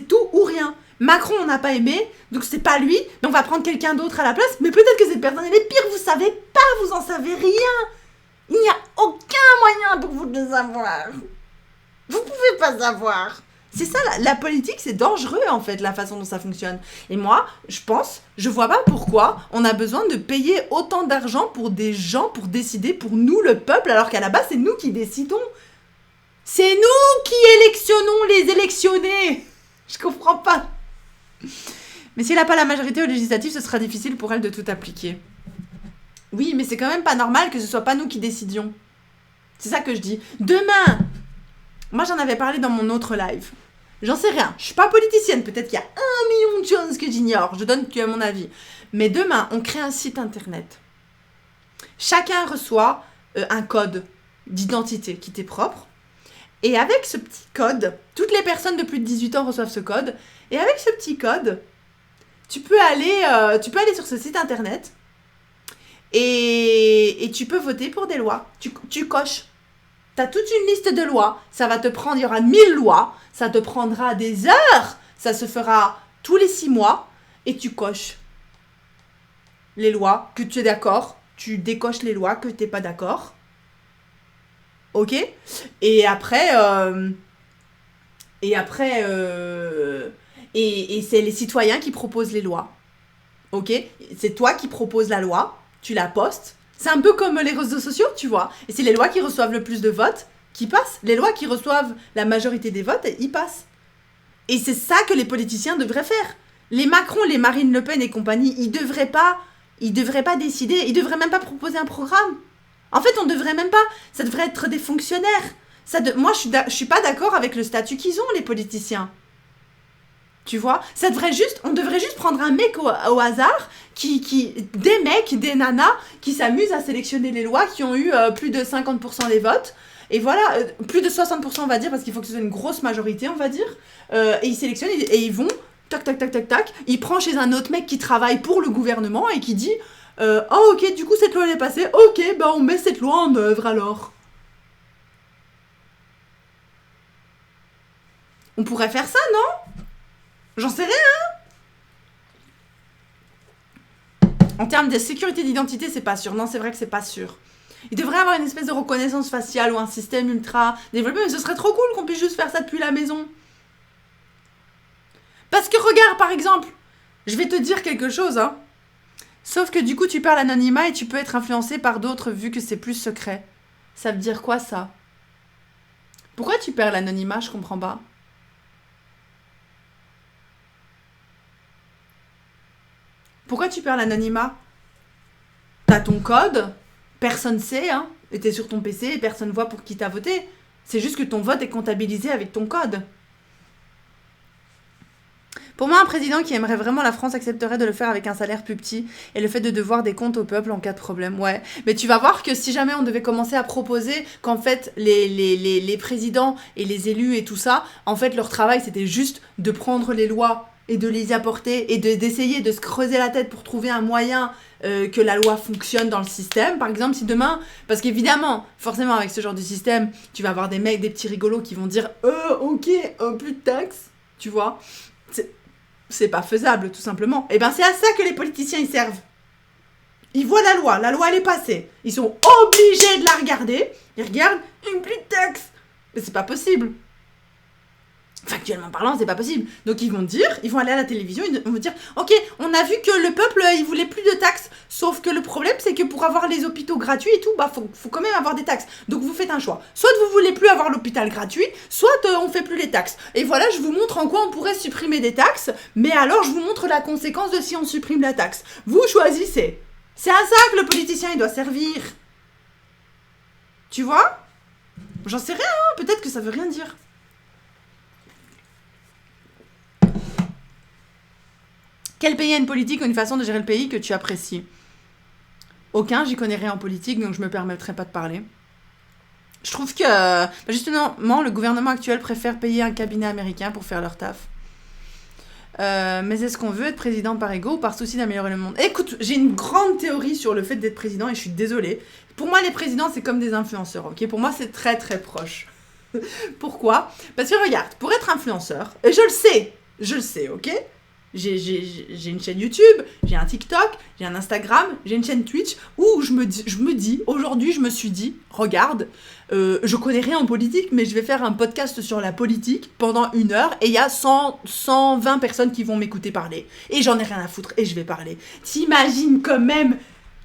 tout ou rien. Macron, on n'a pas aimé. Donc c'est pas lui. Donc on va prendre quelqu'un d'autre à la place. Mais peut-être que cette personne, elle est pire. Vous savez pas. Vous en savez rien. Il n'y a aucun moyen pour vous de le savoir. Vous pouvez pas savoir. C'est ça, la politique, c'est dangereux, en fait, la façon dont ça fonctionne. Et moi, je vois pas pourquoi on a besoin de payer autant d'argent pour des gens pour décider pour nous, le peuple, alors qu'à la base, c'est nous qui décidons. C'est nous qui électionnons les électionnés. Je comprends pas. Mais si elle n'a pas la majorité aux législatives, ce sera difficile pour elle de tout appliquer. Oui, mais c'est quand même pas normal que ce soit pas nous qui décidions. C'est ça que je dis. Demain, moi j'en avais parlé dans mon autre live. J'en sais rien, je suis pas politicienne, peut-être qu'il y a 1 million de choses que j'ignore, je donne que mon avis. Mais demain, on crée un site internet. Chacun reçoit un code d'identité qui t'est propre. Et avec ce petit code, toutes les personnes de plus de 18 ans reçoivent ce code. Et avec ce petit code, tu peux aller sur ce site internet Et tu peux voter pour des lois. Tu coches. T'as toute une liste de lois. Ça va te prendre, il y aura 1000 lois. Ça te prendra des heures. Ça se fera tous les 6 mois. Et tu coches les lois que tu es d'accord. Tu décoches les lois que tu n'es pas d'accord. Ok ? Et après... Et c'est les citoyens qui proposent les lois. Ok ? C'est toi qui proposes la loi. Tu la postes. C'est un peu comme les réseaux sociaux, tu vois. Et c'est les lois qui reçoivent le plus de votes qui passent. Les lois qui reçoivent la majorité des votes, ils passent. Et c'est ça que les politiciens devraient faire. Les Macron, les Marine Le Pen et compagnie, ils devraient pas décider. Ils devraient même pas proposer un programme. En fait, on devrait même pas. Ça devrait être des fonctionnaires. Moi, je suis pas d'accord avec le statut qu'ils ont, les politiciens. Tu vois, on devrait juste prendre un mec au hasard, des mecs, des nanas, qui s'amusent à sélectionner les lois, qui ont eu plus de 50% des votes. Et voilà, plus de 60% on va dire, parce qu'il faut que ce soit une grosse majorité, on va dire. Et ils sélectionnent et ils vont, tac, tac, tac, tac, tac. Ils prennent chez un autre mec qui travaille pour le gouvernement et qui dit oh ok, du coup cette loi elle est passée, ok, bah on met cette loi en œuvre alors. On pourrait faire ça, non ? J'en sais rien. En termes de sécurité d'identité, c'est pas sûr. Non, c'est vrai que c'est pas sûr. Il devrait y avoir une espèce de reconnaissance faciale ou un système ultra développé, mais ce serait trop cool qu'on puisse juste faire ça depuis la maison. Parce que regarde, par exemple, je vais te dire quelque chose, hein. Sauf que du coup, tu perds l'anonymat et tu peux être influencé par d'autres vu que c'est plus secret. Ça veut dire quoi, ça ? Pourquoi tu perds l'anonymat ? Je comprends pas. Pourquoi tu perds l'anonymat ? T'as ton code, personne sait, hein, et t'es sur ton PC et personne voit pour qui t'as voté. C'est juste que ton vote est comptabilisé avec ton code. Pour moi, un président qui aimerait vraiment la France accepterait de le faire avec un salaire plus petit et le fait de devoir des comptes au peuple en cas de problème. Ouais, mais tu vas voir que si jamais on devait commencer à proposer qu'en fait les présidents et les élus et tout ça, en fait leur travail c'était juste de prendre les lois et de les apporter et d'essayer de se creuser la tête pour trouver un moyen que la loi fonctionne dans le système. Par exemple, si demain, parce qu'évidemment, forcément avec ce genre de système, tu vas avoir des mecs, des petits rigolos qui vont dire ok, plus de taxes, tu vois. C'est pas faisable, tout simplement. Et ben c'est à ça que les politiciens ils servent. Ils voient la loi elle est passée. Ils sont obligés de la regarder. Ils regardent, plus de taxes. Mais c'est pas possible. Factuellement parlant, c'est pas possible. Donc ils vont aller à la télévision, ils vont dire ok, on a vu que le peuple il voulait plus de taxes, sauf que le problème c'est que pour avoir les hôpitaux gratuits et tout, bah faut quand même avoir des taxes. Donc vous faites un choix. Soit vous voulez plus avoir l'hôpital gratuit, soit on fait plus les taxes. Et voilà, je vous montre en quoi on pourrait supprimer des taxes, mais alors je vous montre la conséquence de si on supprime la taxe. Vous choisissez. C'est à ça que le politicien il doit servir. Tu vois ? J'en sais rien, hein, peut-être que ça veut rien dire. Quel pays a une politique ou une façon de gérer le pays que tu apprécies ? Aucun, j'y connais rien en politique, donc je me permettrai pas de parler. Je trouve que, justement, le gouvernement actuel préfère payer un cabinet américain pour faire leur taf. Mais est-ce qu'on veut être président par ego ou par souci d'améliorer le monde ? Écoute, j'ai une grande théorie sur le fait d'être président et je suis désolée. Pour moi, les présidents, c'est comme des influenceurs, ok ? Pour moi, c'est très très proche. Pourquoi ? Parce que regarde, pour être influenceur, et je le sais, ok ? J'ai une chaîne YouTube, j'ai un TikTok, j'ai un Instagram, j'ai une chaîne Twitch où je me dis, aujourd'hui je me suis dit, regarde, je connais rien en politique, mais je vais faire un podcast sur la politique pendant 1 heure et il y a 120 personnes qui vont m'écouter parler. Et j'en ai rien à foutre et je vais parler. T'imagines quand même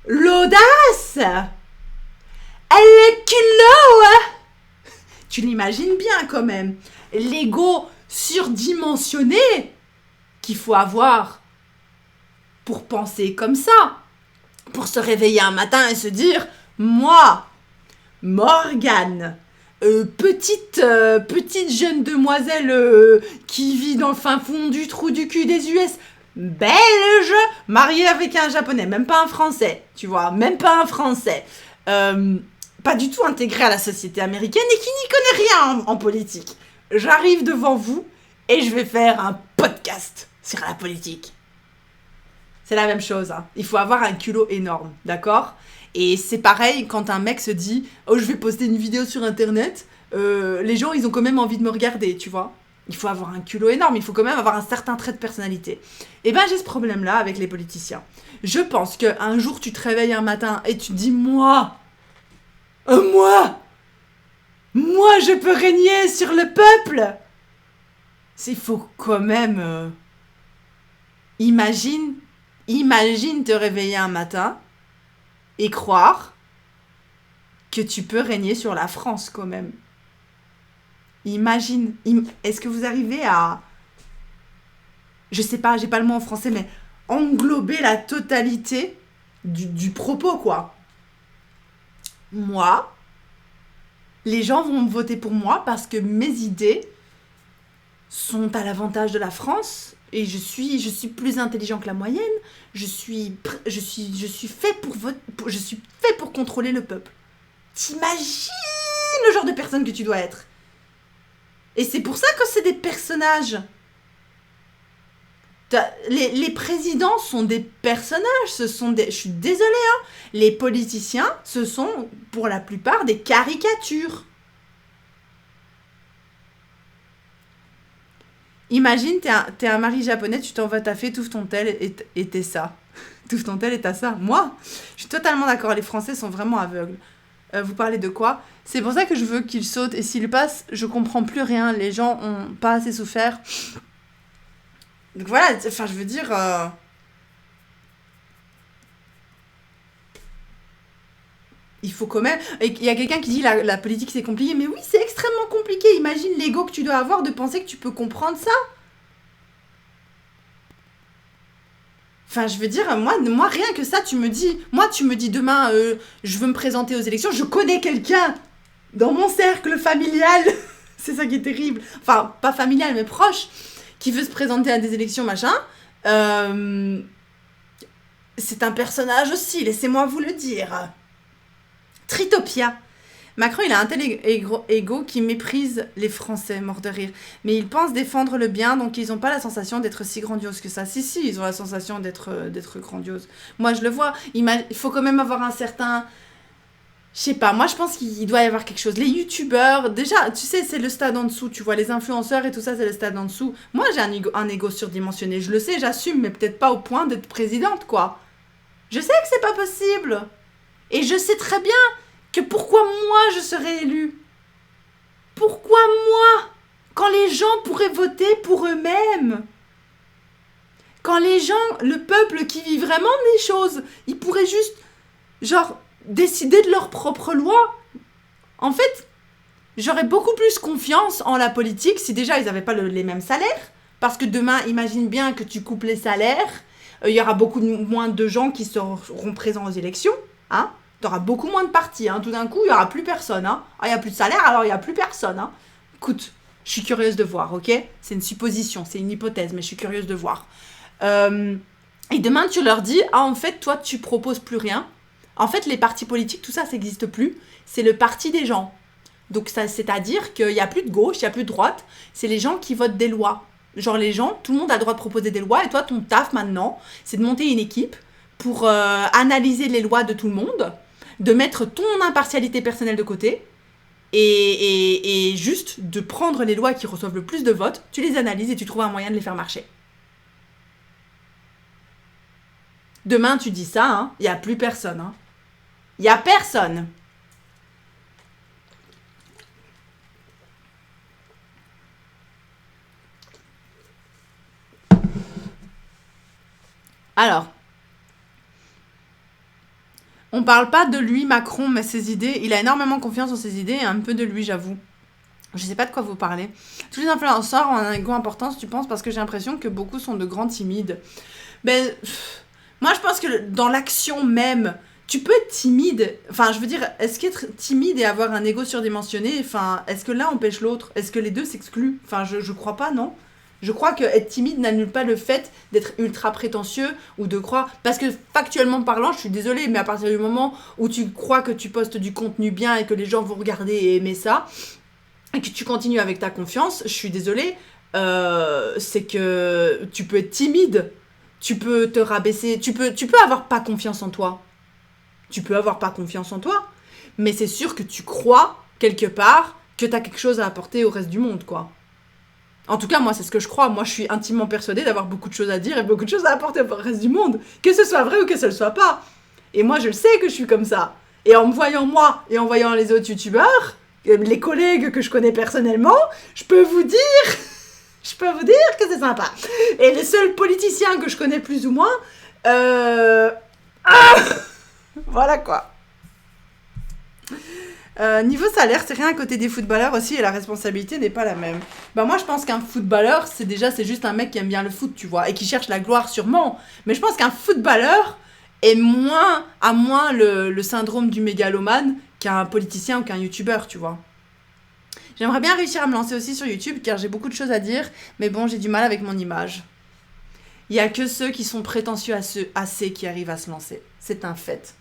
l'audace ? Elle est kilo, hein ? Tu l'imagines bien quand même. L'ego surdimensionné qu'il faut avoir pour penser comme ça, pour se réveiller un matin et se dire moi, Morgane, petite jeune demoiselle qui vit dans le fin fond du trou du cul des US, belge, mariée avec un japonais, même pas un français, tu vois, même pas un français, pas du tout intégrée à la société américaine et qui n'y connaît rien en politique. J'arrive devant vous et je vais faire un podcast sur la politique. C'est la même chose. Hein. Il faut avoir un culot énorme, d'accord? Et c'est pareil quand un mec se dit « Oh, je vais poster une vidéo sur Internet. Les gens, ils ont quand même envie de me regarder, tu vois ?» Il faut avoir un culot énorme. Il faut quand même avoir un certain trait de personnalité. Et ben, j'ai ce problème-là avec les politiciens. Je pense qu'un jour, tu te réveilles un matin et tu te dis « Moi, moi, je peux régner sur le peuple !» Il faut quand même... Imagine te réveiller un matin et croire que tu peux régner sur la France quand même. Imagine. Est-ce que vous arrivez à... Je sais pas, j'ai pas le mot en français, mais englober la totalité du propos, quoi. Moi, les gens vont voter pour moi parce que mes idées sont à l'avantage de la France et je suis plus intelligent que la moyenne. Je suis fait pour contrôler le peuple. T'imagines le genre de personne que tu dois être. Et c'est pour ça que c'est des personnages. Les présidents sont des personnages, je suis désolée, hein. Les politiciens, ce sont pour la plupart des caricatures. Imagine, t'es un mari japonais, tu t'en vas taffer, touffe ton tel et t'es ça. Touffe ton tel et t'as ça. Moi, je suis totalement d'accord, les Français sont vraiment aveugles. Vous parlez de quoi? C'est pour ça que je veux qu'il saute, et s'il passe, je comprends plus rien. Les gens ont pas assez souffert. Donc voilà, enfin je veux dire... Il faut quand même... Il y a quelqu'un qui dit la politique c'est compliqué, mais oui c'est extrêmement compliqué. Imagine l'ego que tu dois avoir de penser que tu peux comprendre ça. Enfin, je veux dire, moi, rien que ça, tu me dis demain, je veux me présenter aux élections, je connais quelqu'un dans mon cercle familial, c'est ça qui est terrible, enfin, pas familial, mais proche, qui veut se présenter à des élections, machin, c'est un personnage aussi, laissez-moi vous le dire. Tritopia. Macron, il a un tel égo qui méprise les Français, mort de rire. Mais il pense défendre le bien, donc ils n'ont pas la sensation d'être si grandiose que ça. Si, ils ont la sensation d'être grandiose. Moi, je le vois. Il faut quand même avoir un certain... Je sais pas, moi je pense qu'il doit y avoir quelque chose. Les youtubeurs, déjà, tu sais, c'est le stade en dessous, tu vois, les influenceurs et tout ça, c'est le stade en dessous. Moi, j'ai un égo surdimensionné, je le sais, j'assume, mais peut-être pas au point d'être présidente, quoi. Je sais que c'est pas possible. Et je sais très bien que pourquoi moi je serais élue? Pourquoi moi? Quand les gens pourraient voter pour eux-mêmes? Quand les gens, le peuple qui vit vraiment des choses, ils pourraient juste, genre, décider de leur propre loi. En fait, j'aurais beaucoup plus confiance en la politique si déjà ils n'avaient pas les mêmes salaires. Parce que demain, imagine bien que tu coupes les salaires, il y aura beaucoup moins de gens qui seront présents aux élections, hein. T'auras beaucoup moins de partis, hein. Tout d'un coup, il n'y aura plus personne, hein. Ah, il n'y a plus de salaire, alors il n'y a plus personne, hein. Écoute, je suis curieuse de voir, ok? C'est une supposition, c'est une hypothèse, mais je suis curieuse de voir. Et demain, tu leur dis, ah, en fait, toi, tu proposes plus rien. En fait, les partis politiques, tout ça, ça n'existe plus. C'est le parti des gens. Donc, c'est-à-dire qu'il n'y a plus de gauche, il n'y a plus de droite. C'est les gens qui votent des lois. Genre, les gens, tout le monde a le droit de proposer des lois. Et toi, ton taf, maintenant, c'est de monter une équipe pour analyser les lois de tout le monde, de mettre ton impartialité personnelle de côté et juste de prendre les lois qui reçoivent le plus de votes, tu les analyses et tu trouves un moyen de les faire marcher. Demain, tu dis ça, hein, il n'y a plus personne. Hein. Il n'y a personne. Alors, on parle pas de lui, Macron, mais ses idées. Il a énormément confiance en ses idées et un peu de lui, j'avoue. Je sais pas de quoi vous parlez. Tous les influenceurs ont un égo important, tu penses, parce que j'ai l'impression que beaucoup sont de grands timides. Ben, moi, je pense que dans l'action même, tu peux être timide. Enfin, je veux dire, est-ce qu'être timide et avoir un égo surdimensionné, enfin, est-ce que l'un empêche l'autre? Est-ce que les deux s'excluent? Enfin, je crois pas, non? Je crois que être timide n'annule pas le fait d'être ultra prétentieux ou de croire... Parce que factuellement parlant, je suis désolée, mais à partir du moment où tu crois que tu postes du contenu bien et que les gens vont regarder et aimer ça, et que tu continues avec ta confiance, je suis désolée, c'est que tu peux être timide. Tu peux te rabaisser, tu peux avoir pas confiance en toi. Tu peux avoir pas confiance en toi, mais c'est sûr que tu crois, quelque part, que t'as quelque chose à apporter au reste du monde, quoi. En tout cas, moi, c'est ce que je crois. Moi, je suis intimement persuadée d'avoir beaucoup de choses à dire et beaucoup de choses à apporter au reste du monde. Que ce soit vrai ou que ce ne soit pas. Et moi, je le sais que je suis comme ça. Et en me voyant moi et en voyant les autres youtubeurs, les collègues que je connais personnellement, je peux vous dire que c'est sympa. Et les seuls politiciens que je connais plus ou moins, voilà quoi. Niveau salaire, c'est rien à côté des footballeurs aussi et la responsabilité n'est pas la même. Bah moi je pense qu'un footballeur, c'est juste un mec qui aime bien le foot, tu vois, et qui cherche la gloire sûrement. Mais je pense qu'un footballeur a moins le syndrome du mégalomane qu'un politicien ou qu'un youtubeur, tu vois. J'aimerais bien réussir à me lancer aussi sur YouTube car j'ai beaucoup de choses à dire, mais bon, j'ai du mal avec mon image. Il y a que ceux qui sont prétentieux assez qui arrivent à se lancer. C'est un fait.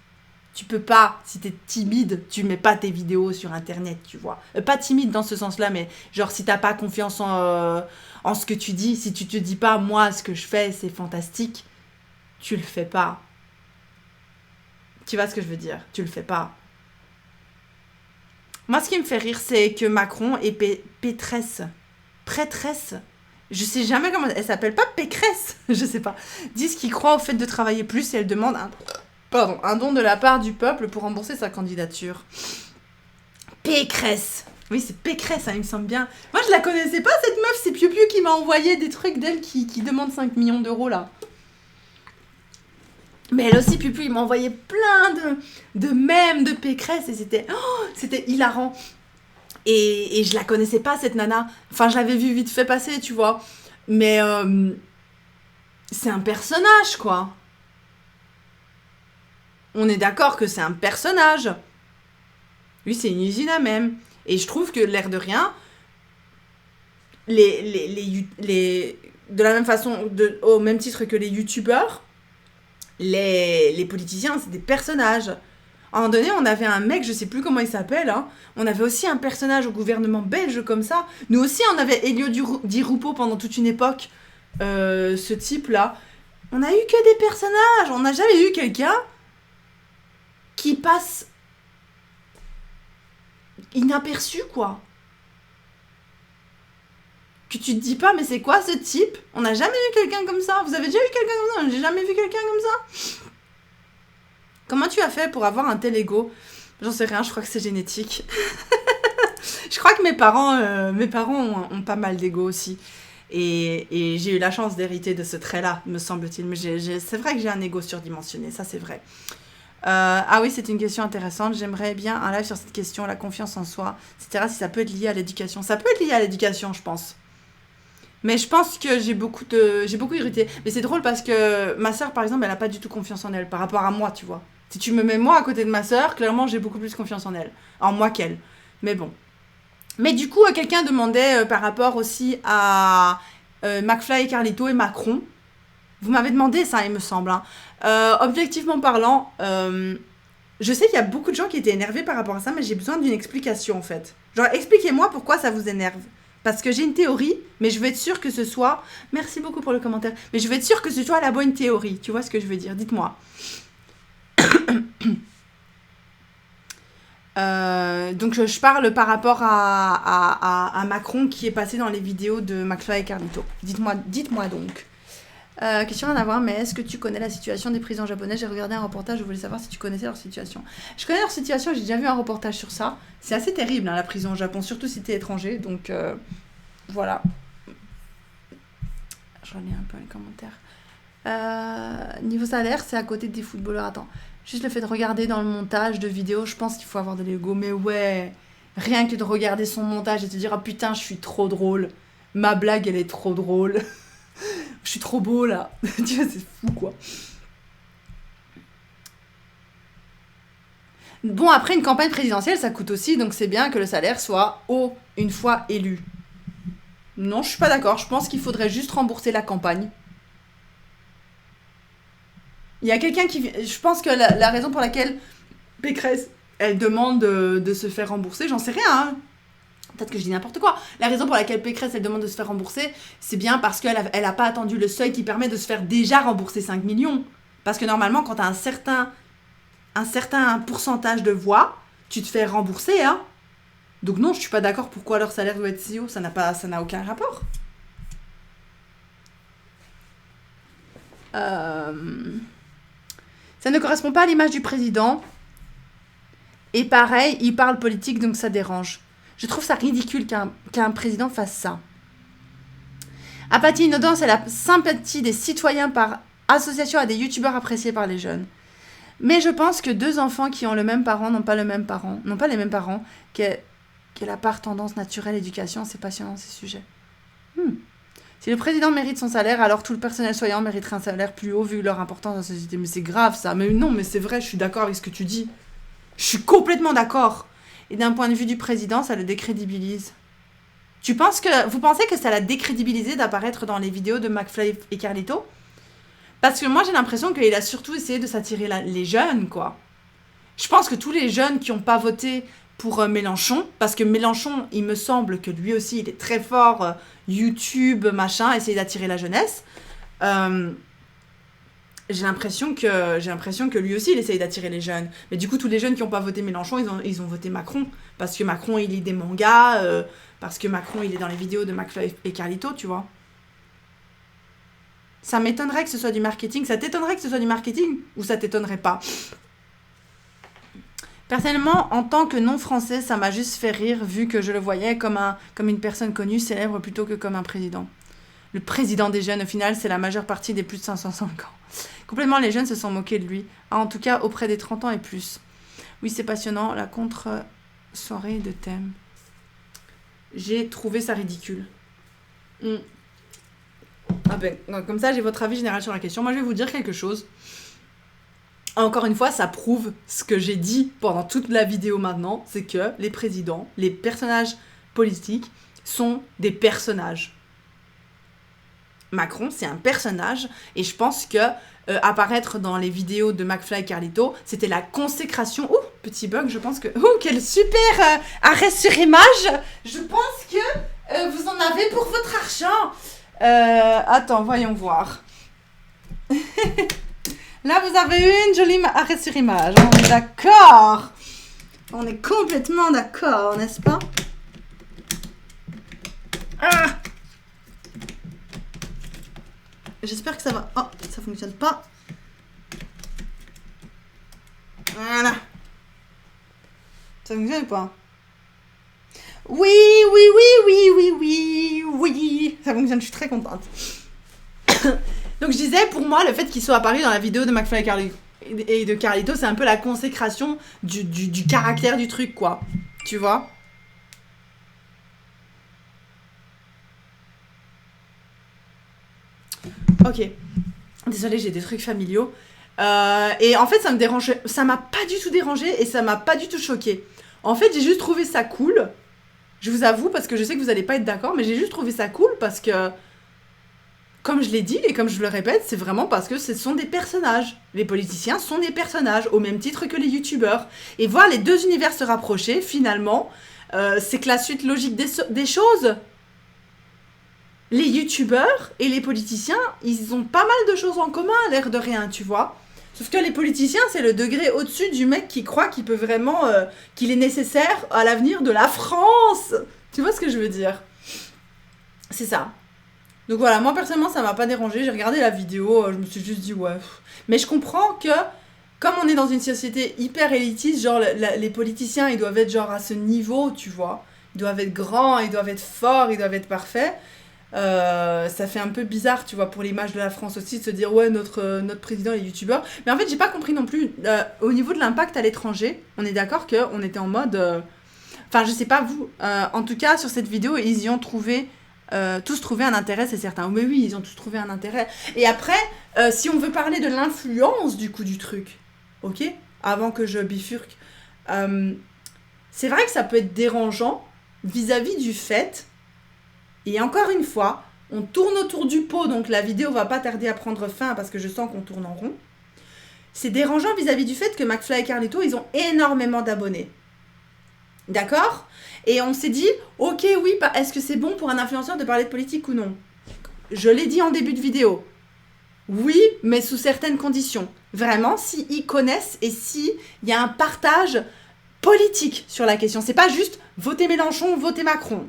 Tu peux pas, si t'es timide, tu mets pas tes vidéos sur internet, tu vois. Pas timide dans ce sens-là, mais genre si t'as pas confiance en ce que tu dis, si tu te dis pas, moi, ce que je fais, c'est fantastique, tu le fais pas. Tu vois ce que je veux dire? Tu le fais pas. Moi, ce qui me fait rire, c'est que Macron est Pétresse. Prêtresse. Je sais jamais comment... Elle s'appelle pas Pécresse. Je sais pas. Disent qu'ils croient au fait de travailler plus et elle demande un don de la part du peuple pour rembourser sa candidature. Pécresse. Oui, c'est Pécresse, hein, il me semble bien. Moi, je la connaissais pas, cette meuf. C'est Piu Piu qui m'a envoyé des trucs d'elle qui demande 5 millions d'euros, là. Mais elle aussi, Piu Piu, il m'a envoyé plein de mèmes de Pécresse et c'était hilarant. Et je la connaissais pas, cette nana. Enfin, je l'avais vue vite fait passer, tu vois. Mais c'est un personnage, quoi. On est d'accord que c'est un personnage. Lui, c'est une usine à mèmes. Et je trouve que, l'air de rien, de la même façon, au même titre que les youtubeurs, les politiciens, c'est des personnages. À un moment donné, on avait un mec, je sais plus comment il s'appelle, hein. On avait aussi un personnage au gouvernement belge comme ça. Nous aussi, on avait Elio Di Rupo pendant toute une époque. Ce type-là. On a eu que des personnages. On n'a jamais eu quelqu'un qui passe inaperçu, quoi. Que tu te dis pas, mais c'est quoi ce type? On n'a jamais eu quelqu'un comme ça. Vous avez déjà eu quelqu'un comme ça? J'ai jamais vu quelqu'un comme ça. Comment tu as fait pour avoir un tel ego? J'en sais rien, je crois que c'est génétique. Je crois que mes parents ont pas mal d'ego aussi. Et j'ai eu la chance d'hériter de ce trait-là, me semble-t-il. Mais c'est vrai que j'ai un ego surdimensionné, ça c'est vrai. Ah oui, c'est une question intéressante. J'aimerais bien un live sur cette question, la confiance en soi, etc. Si ça peut être lié à l'éducation. Ça peut être lié à l'éducation, je pense. Mais je pense que j'ai beaucoup irrité. Mais c'est drôle parce que ma sœur, par exemple, elle a pas du tout confiance en elle par rapport à moi, tu vois. Si tu me mets moi à côté de ma sœur, clairement, j'ai beaucoup plus confiance en elle. En moi qu'elle. Mais bon. Mais du coup, quelqu'un demandait par rapport aussi à McFly et Carlito et Macron. Vous m'avez demandé ça, il me semble. Hein. Objectivement parlant, je sais qu'il y a beaucoup de gens qui étaient énervés par rapport à ça, mais j'ai besoin d'une explication, en fait. Genre, expliquez-moi pourquoi ça vous énerve. Parce que j'ai une théorie, mais je veux être sûre que ce soit... Merci beaucoup pour le commentaire. Mais je veux être sûre que ce soit la bonne théorie. Tu vois ce que je veux dire? Dites-moi. Donc je parle par rapport à Macron qui est passé dans les vidéos de McFly et Carlito. Dites-moi donc. Question rien à voir, mais est-ce que tu connais la situation des prisons japonaises? J'ai regardé un reportage, je voulais savoir si tu connaissais leur situation. Je connais leur situation, j'ai déjà vu un reportage sur ça. C'est assez terrible, hein, la prison au Japon, surtout si t'es étranger, donc voilà. Je relis un peu les commentaires. Niveau salaire, c'est à côté des footballeurs. Attends, juste le fait de regarder dans le montage de vidéos, je pense qu'il faut avoir de l'ego. Mais ouais, rien que de regarder son montage et te dire « Ah putain, je suis trop drôle. Ma blague, elle est trop drôle. Je suis trop beau, là. » Tu vois, c'est fou, quoi. Bon, après, une campagne présidentielle, ça coûte aussi, donc c'est bien que le salaire soit haut une fois élu. Non, je suis pas d'accord. Je pense qu'il faudrait juste rembourser la campagne. Il y a quelqu'un qui... Je pense que la raison pour laquelle Pécresse, elle demande de se faire rembourser, j'en sais rien, hein. Peut-être que je dis n'importe quoi. La raison pour laquelle Pécresse, elle demande de se faire rembourser, c'est bien parce qu'elle a pas attendu le seuil qui permet de se faire déjà rembourser 5 millions. Parce que normalement, quand tu as un certain pourcentage de voix, tu te fais rembourser, hein. Donc non, je suis pas d'accord pourquoi leur salaire doit être si haut. Ça n'a aucun rapport. Ça ne correspond pas à l'image du président. Et pareil, il parle politique, donc ça dérange. Je trouve ça ridicule qu'un président fasse ça. Apathie inodore, c'est la sympathie des citoyens par association à des youtubeurs appréciés par les jeunes. Mais je pense que deux enfants qui ont le même parent n'ont pas les mêmes parents, qu'elle a par tendance naturelle, éducation, c'est passionnant ces sujets. Si le président mérite son salaire, alors tout le personnel soignant mériterait un salaire plus haut vu leur importance dans la société. Mais c'est grave ça. Mais non, mais c'est vrai, je suis d'accord avec ce que tu dis. Je suis complètement d'accord. Et d'un point de vue du président, ça le décrédibilise. Vous pensez que ça l'a décrédibilisé d'apparaître dans les vidéos de McFly et Carlito? Parce que moi, j'ai l'impression qu'il a surtout essayé de s'attirer les jeunes, quoi. Je pense que tous les jeunes qui n'ont pas voté pour Mélenchon, parce que Mélenchon, il me semble que lui aussi, il est très fort, YouTube, machin, essayer d'attirer la jeunesse. J'ai l'impression que lui aussi, il essaye d'attirer les jeunes. Mais du coup, tous les jeunes qui n'ont pas voté Mélenchon, ils ont voté Macron. Parce que Macron, il lit des mangas, parce que Macron, il est dans les vidéos de McFly et Carlito, tu vois. Ça m'étonnerait que ce soit du marketing. Ça t'étonnerait que ce soit du marketing ou ça t'étonnerait pas? Personnellement, en tant que non-français, ça m'a juste fait rire vu que je le voyais comme une personne connue, célèbre, plutôt que comme un président. Le président des jeunes, au final, c'est la majeure partie des plus de 505 ans. Complètement, les jeunes se sont moqués de lui. En tout cas, auprès des 30 ans et plus. Oui, c'est passionnant, la contre-soirée de thème. J'ai trouvé ça ridicule. Ah ben, comme ça, j'ai votre avis général sur la question. Moi, je vais vous dire quelque chose. Encore une fois, ça prouve ce que j'ai dit pendant toute la vidéo maintenant, c'est que les présidents, les personnages politiques sont des personnages. Macron, c'est un personnage, et je pense que apparaître dans les vidéos de McFly et Carlito, c'était la consécration. Ouh, petit bug, je pense que... Ouh, quel super arrêt sur image. Je pense que vous en avez pour votre argent. Attends, voyons voir. Là, vous avez eu une jolie arrêt sur image. On est d'accord. On est complètement d'accord, n'est-ce pas? Ah! J'espère que ça va... Oh, ça fonctionne pas. Voilà. Ça fonctionne ou pas? Oui. Ça fonctionne, je suis très contente. Donc je disais, pour moi, le fait qu'il soit apparu dans la vidéo de McFly et de Carlito, c'est un peu la consécration du caractère du truc, quoi. Tu vois? Ok. Désolée, j'ai des trucs familiaux. Et en fait, ça me dérangeait. Ça m'a pas du tout dérangé et ça m'a pas du tout choqué. En fait, j'ai juste trouvé ça cool. Je vous avoue, parce que je sais que vous allez pas être d'accord, mais j'ai juste trouvé ça cool parce que, comme je l'ai dit et comme je le répète, c'est vraiment parce que ce sont des personnages. Les politiciens sont des personnages, au même titre que les youtubeurs. Et voir les deux univers se rapprocher, finalement, c'est que la suite logique des choses. Les youtubeurs et les politiciens, ils ont pas mal de choses en commun, à l'air de rien, tu vois. Sauf que les politiciens, c'est le degré au-dessus du mec qui croit qu'il peut vraiment... qu'il est nécessaire à l'avenir de la France. Tu vois ce que je veux dire? C'est ça. Donc voilà, moi personnellement, ça m'a pas dérangé. J'ai regardé la vidéo, je me suis juste dit, ouais. Mais je comprends que, comme on est dans une société hyper élitiste, genre les politiciens, ils doivent être genre à ce niveau, tu vois. Ils doivent être grands, ils doivent être forts, ils doivent être parfaits. Ça fait un peu bizarre, tu vois, pour l'image de la France aussi, de se dire ouais, notre président est youtubeur. Mais en fait, j'ai pas compris non plus au niveau de l'impact à l'étranger. On est d'accord qu'on était en mode enfin, je sais pas vous, en tout cas sur cette vidéo, ils y ont trouvé tous trouvé un intérêt, c'est certain. Mais oui, ils ont tous trouvé un intérêt. Et après, si on veut parler de l'influence du coup du truc, ok, avant que je bifurque, c'est vrai que ça peut être dérangeant vis-à-vis du fait. Et encore une fois, on tourne autour du pot, donc la vidéo va pas tarder à prendre fin parce que je sens qu'on tourne en rond. C'est dérangeant vis-à-vis du fait que McFly et Carlito, ils ont énormément d'abonnés. D'accord? Et on s'est dit, ok, oui, est-ce que c'est bon pour un influenceur de parler de politique ou non? Je l'ai dit en début de vidéo. Oui, mais sous certaines conditions. Vraiment, s'ils connaissent et s'il y a un partage politique sur la question. C'est pas juste voter Mélenchon, voter Macron.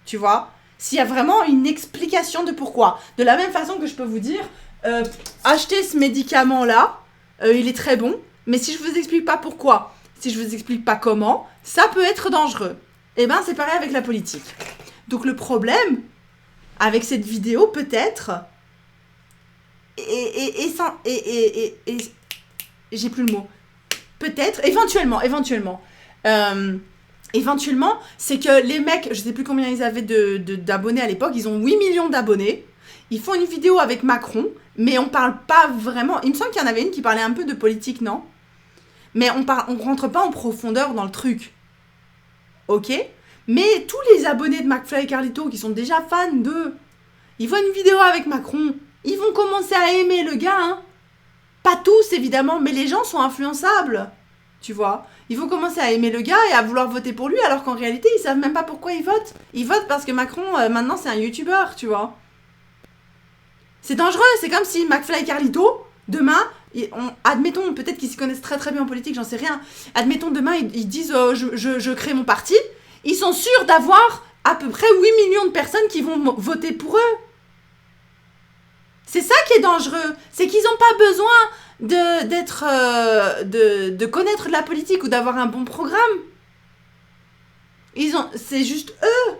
Tu vois? S'il y a vraiment une explication de pourquoi. De la même façon que je peux vous dire, achetez ce médicament-là, il est très bon, mais si je vous explique pas pourquoi, si je vous explique pas comment, ça peut être dangereux. Eh ben, c'est pareil avec la politique. Donc le problème avec cette vidéo, peut-être, et j'ai plus le mot. Peut-être, éventuellement, c'est que les mecs, je sais plus combien ils avaient d'abonnés à l'époque, ils ont 8 millions d'abonnés. Ils font une vidéo avec Macron, mais on parle pas vraiment. Il me semble qu'il y en avait une qui parlait un peu de politique, non? Mais on rentre pas en profondeur dans le truc. Ok? Mais tous les abonnés de McFly et Carlito qui sont déjà fans d'eux, ils voient une vidéo avec Macron, ils vont commencer à aimer le gars, hein. Pas tous, évidemment, mais les gens sont influençables. Tu vois? Ils vont commencer à aimer le gars et à vouloir voter pour lui, alors qu'en réalité, ils savent même pas pourquoi ils votent. Ils votent parce que Macron, maintenant, c'est un youtubeur, tu vois? C'est dangereux, c'est comme si McFly et Carlito, demain, admettons, peut-être qu'ils s'y connaissent très très bien en politique, j'en sais rien. Admettons, demain, ils disent je crée mon parti. Ils sont sûrs d'avoir à peu près 8 millions de personnes qui vont voter pour eux. C'est ça qui est dangereux. C'est qu'ils n'ont pas besoin de connaître de la politique ou d'avoir un bon programme. C'est juste eux.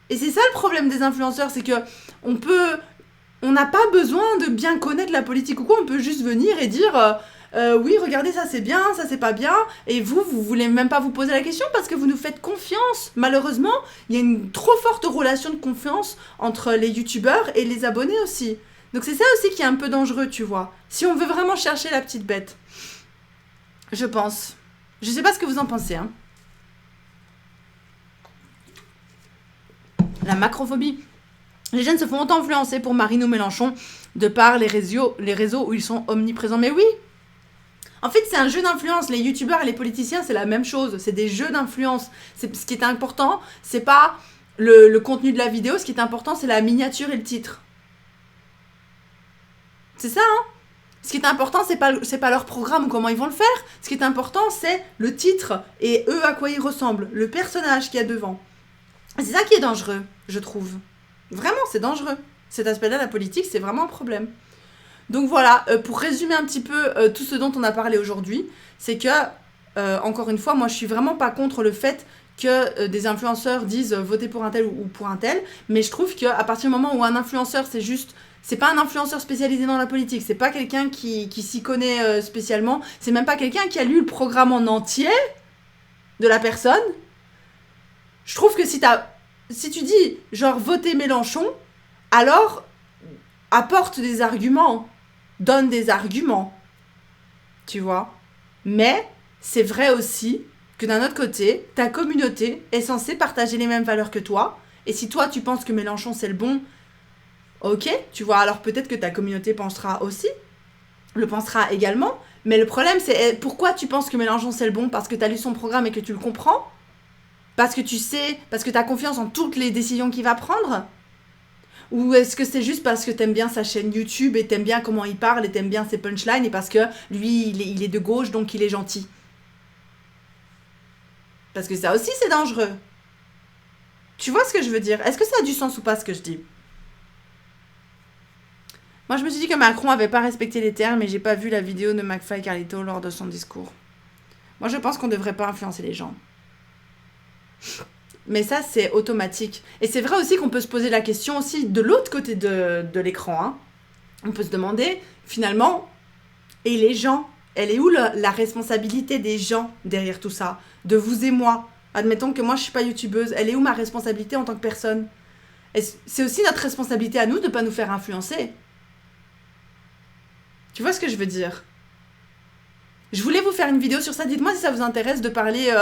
Et c'est ça le problème des influenceurs, c'est que on n'a pas besoin de bien connaître la politique ou quoi. On peut juste venir et dire oui, regardez, ça c'est bien, ça c'est pas bien. Et vous voulez même pas vous poser la question parce que vous nous faites confiance. Malheureusement, il y a une trop forte relation de confiance entre les youtubeurs et les abonnés aussi. Donc c'est ça aussi qui est un peu dangereux, tu vois. Si on veut vraiment chercher la petite bête. Je pense. Je sais pas ce que vous en pensez, hein. La macrophobie. Les jeunes se font autant influencer pour Marine ou Mélenchon de par les réseaux où ils sont omniprésents. Mais oui. En fait, c'est un jeu d'influence. Les youtubeurs et les politiciens, c'est la même chose. C'est des jeux d'influence. Ce qui est important, c'est pas le contenu de la vidéo. Ce qui est important, c'est la miniature et le titre. C'est ça, hein. Ce qui est important, c'est pas leur programme ou comment ils vont le faire. Ce qui est important, c'est le titre et eux à quoi ils ressemblent. Le personnage qu'il y a devant. Et c'est ça qui est dangereux, je trouve. Vraiment, c'est dangereux. Cet aspect-là, la politique, c'est vraiment un problème. Donc voilà, pour résumer un petit peu tout ce dont on a parlé aujourd'hui, c'est que, encore une fois, moi je suis vraiment pas contre le fait que des influenceurs disent voter pour un tel ou pour un tel, mais je trouve qu'à partir du moment où un influenceur, c'est pas un influenceur spécialisé dans la politique, c'est pas quelqu'un qui s'y connaît spécialement, c'est même pas quelqu'un qui a lu le programme en entier de la personne. Je trouve que si tu dis, genre, voter Mélenchon, alors apporte des arguments, donne des arguments, tu vois. Mais c'est vrai aussi que d'un autre côté, ta communauté est censée partager les mêmes valeurs que toi, et si toi tu penses que Mélenchon c'est le bon, ok, tu vois, alors peut-être que ta communauté le pensera également, mais le problème c'est pourquoi tu penses que Mélenchon c'est le bon? Parce que tu as lu son programme et que tu le comprends? Parce que tu sais, parce que tu as confiance en toutes les décisions qu'il va prendre? Ou est-ce que c'est juste parce que t'aimes bien sa chaîne YouTube et t'aimes bien comment il parle et t'aimes bien ses punchlines et parce que lui, il est de gauche donc il est gentil? Parce que ça aussi c'est dangereux. Tu vois ce que je veux dire? Est-ce que ça a du sens ou pas ce que je dis? Moi je me suis dit que Macron avait pas respecté les termes et j'ai pas vu la vidéo de McFly et Carlito lors de son discours. Moi je pense qu'on devrait pas influencer les gens. Mais ça, c'est automatique. Et c'est vrai aussi qu'on peut se poser la question aussi de l'autre côté de l'écran. Hein. On peut se demander, finalement, et les gens? Elle est où la responsabilité des gens derrière tout ça? De vous et moi? Admettons que moi, je suis pas youtubeuse. Elle est où ma responsabilité en tant que personne? C'est aussi notre responsabilité à nous de pas nous faire influencer. Tu vois ce que je veux dire? Je voulais vous faire une vidéo sur ça. Dites-moi si ça vous intéresse de parler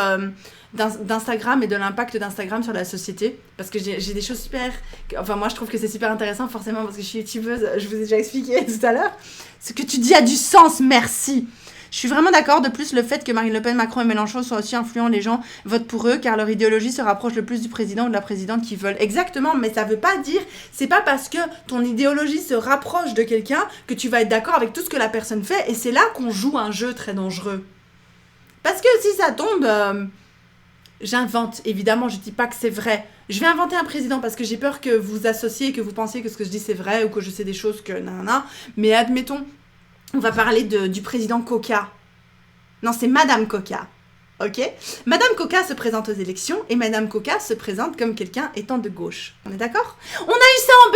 d'Instagram et de l'impact d'Instagram sur la société. Parce que j'ai des choses super... Enfin, moi, je trouve que c'est super intéressant, forcément, parce que je suis youtubeuse. Je vous ai déjà expliqué tout à l'heure. Ce que tu dis a du sens, merci. Je suis vraiment d'accord. De plus, le fait que Marine Le Pen, Macron et Mélenchon soient aussi influents, les gens votent pour eux car leur idéologie se rapproche le plus du président ou de la présidente qu'ils veulent. Exactement, mais ça veut pas dire, c'est pas parce que ton idéologie se rapproche de quelqu'un que tu vas être d'accord avec tout ce que la personne fait, et c'est là qu'on joue un jeu très dangereux. Parce que si ça tombe, j'invente, évidemment, je dis pas que c'est vrai. Je vais inventer un président parce que j'ai peur que vous associez, que vous pensiez que ce que je dis c'est vrai ou que je sais des choses que nanana. Mais admettons, on va parler du président Coca. Non, c'est Madame Coca. Ok ? Madame Coca se présente aux élections et Madame Coca se présente comme quelqu'un étant de gauche. On est d'accord ? On a eu ça en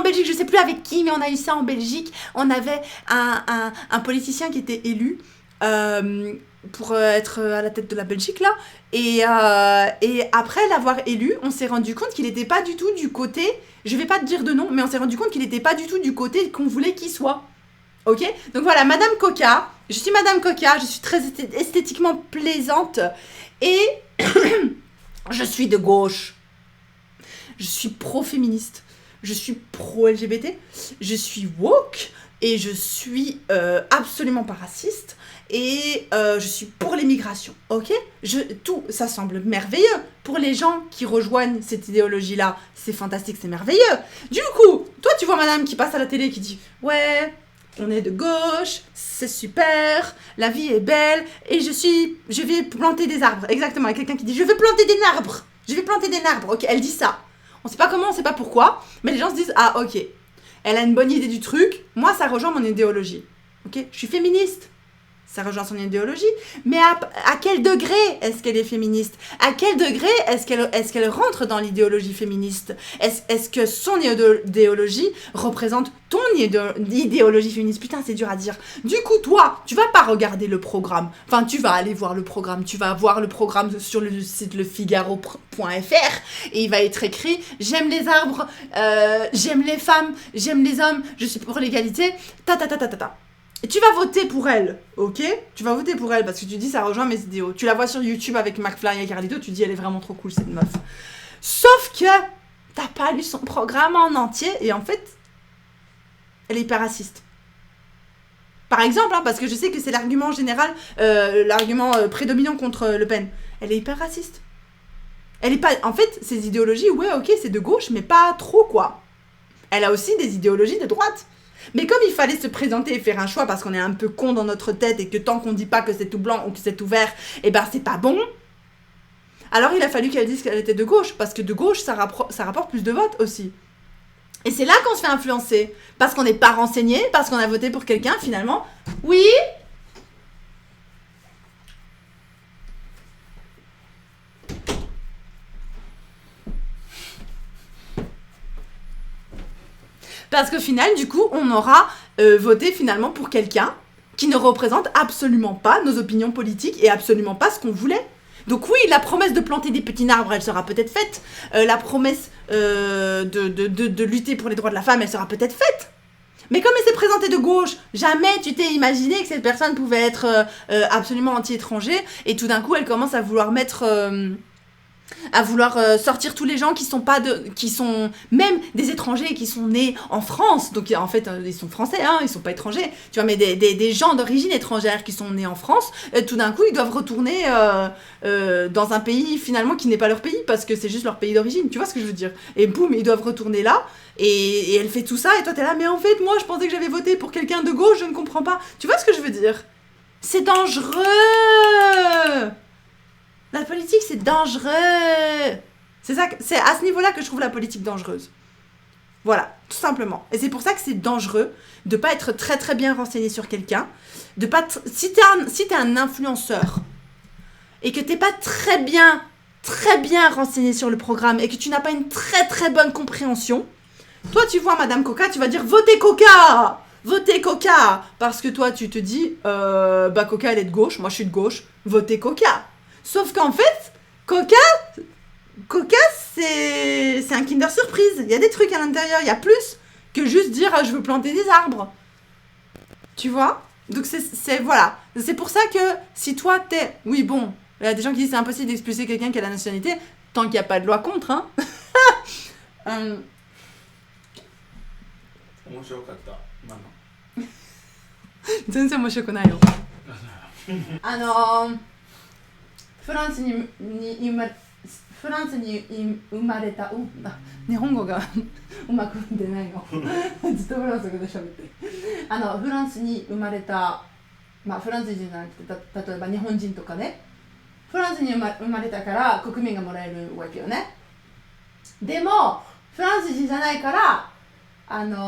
Belgique. Je sais plus avec qui, mais on a eu ça en Belgique. On avait un politicien qui était élu pour être à la tête de la Belgique, là. Et après l'avoir élu, on s'est rendu compte qu'il n'était pas du tout du côté... Je vais pas te dire de nom, mais on s'est rendu compte qu'il n'était pas du tout du côté qu'on voulait qu'il soit. Ok ? Donc voilà, Madame Coca. Je suis Madame Coca, je suis très esthétiquement plaisante. Et je suis de gauche. Je suis pro-féministe. Je suis pro-LGBT. Je suis woke. Et je suis absolument pas raciste. Et je suis pour l'immigration, ok ? Tout, ça semble merveilleux. Pour les gens qui rejoignent cette idéologie-là, c'est fantastique, c'est merveilleux. Du coup, toi, tu vois madame qui passe à la télé qui dit « Ouais, on est de gauche, c'est super, la vie est belle, et je vais planter des arbres. » Exactement, il y a quelqu'un qui dit « Je vais planter des arbres. Je vais planter des arbres. » Ok, elle dit ça. On sait pas comment, on sait pas pourquoi, mais les gens se disent « Ah, ok. Elle a une bonne idée du truc. Moi, ça rejoint mon idéologie. Ok, je suis féministe. » Ça rejoint son idéologie, mais à quel degré est-ce qu'elle est féministe ? À quel degré est-ce qu'elle rentre dans l'idéologie féministe ? Est-ce que son idéologie représente ton idéologie féministe ? Putain, c'est dur à dire. Du coup, toi, tu vas pas regarder le programme. Enfin, tu vas aller voir le programme. Tu vas voir le programme sur le site lefigaro.fr et il va être écrit « J'aime les arbres, j'aime les femmes, j'aime les hommes, je suis pour l'égalité, ta. » Et tu vas voter pour elle, ok ? Tu vas voter pour elle parce que tu dis ça rejoint mes idéaux. Tu la vois sur YouTube avec McFly et Carlito, tu dis elle est vraiment trop cool cette meuf. Sauf que t'as pas lu son programme en entier et en fait, elle est hyper raciste. Par exemple, parce que je sais que c'est l'argument général, l'argument prédominant contre Le Pen. Elle est hyper raciste. Elle est pas... En fait, ses idéologies, ouais, ok, c'est de gauche, mais pas trop, quoi. Elle a aussi des idéologies de droite. Mais comme il fallait se présenter et faire un choix parce qu'on est un peu con dans notre tête et que tant qu'on dit pas que c'est tout blanc ou que c'est tout vert, eh ben c'est pas bon. Alors il a fallu qu'elle dise qu'elle était de gauche parce que de gauche ça rapporte plus de votes aussi. Et c'est là qu'on se fait influencer parce qu'on n'est pas renseigné, parce qu'on a voté pour quelqu'un finalement. Oui ? Parce qu'au final, du coup, on aura voté finalement pour quelqu'un qui ne représente absolument pas nos opinions politiques et absolument pas ce qu'on voulait. Donc oui, la promesse de planter des petits arbres, elle sera peut-être faite. La promesse de lutter pour les droits de la femme, elle sera peut-être faite. Mais comme elle s'est présentée de gauche, jamais tu t'es imaginé que cette personne pouvait être absolument anti-étranger. Et tout d'un coup, elle commence à vouloir mettre... sortir tous les gens qui sont même des étrangers qui sont nés en France, donc en fait ils sont français, hein, ils sont pas étrangers, tu vois, mais des gens d'origine étrangère qui sont nés en France, tout d'un coup ils doivent retourner dans un pays finalement qui n'est pas leur pays parce que c'est juste leur pays d'origine, tu vois ce que je veux dire, et boum, ils doivent retourner là, et elle fait tout ça, et toi t'es là, mais en fait moi je pensais que j'avais voté pour quelqu'un de gauche, je ne comprends pas, tu vois ce que je veux dire, c'est dangereux. La politique, c'est dangereux. C'est à ce niveau-là que je trouve la politique dangereuse. Voilà, tout simplement. Et c'est pour ça que c'est dangereux de pas être très très bien renseigné sur quelqu'un, de pas si t'es un influenceur et que t'es pas très bien renseigné sur le programme et que tu n'as pas une très très bonne compréhension, toi tu vois Madame Coca, tu vas dire votez Coca, parce que toi tu te dis Coca elle est de gauche, moi je suis de gauche, votez Coca. Sauf qu'en fait, Coca c'est un Kinder Surprise. Il y a des trucs à l'intérieur, il y a plus que juste dire je veux planter des arbres. Tu vois ? Donc voilà. C'est pour ça que si toi t'es... Oui bon, il y a des gens qui disent c'est impossible d'expulser quelqu'un qui a la nationalité tant qu'il n'y a pas de loi contre, hein. 面白かった今の全然面白くないよ。フランスに生まれた、日本語がうまく出ないの。ずっとフランス語で喋ってる。フランスに生まれた、フランス人じゃなくて、例えば日本人とかね、フランスに生まれたから国民がもらえるわけよね。でも、フランス人じゃないから、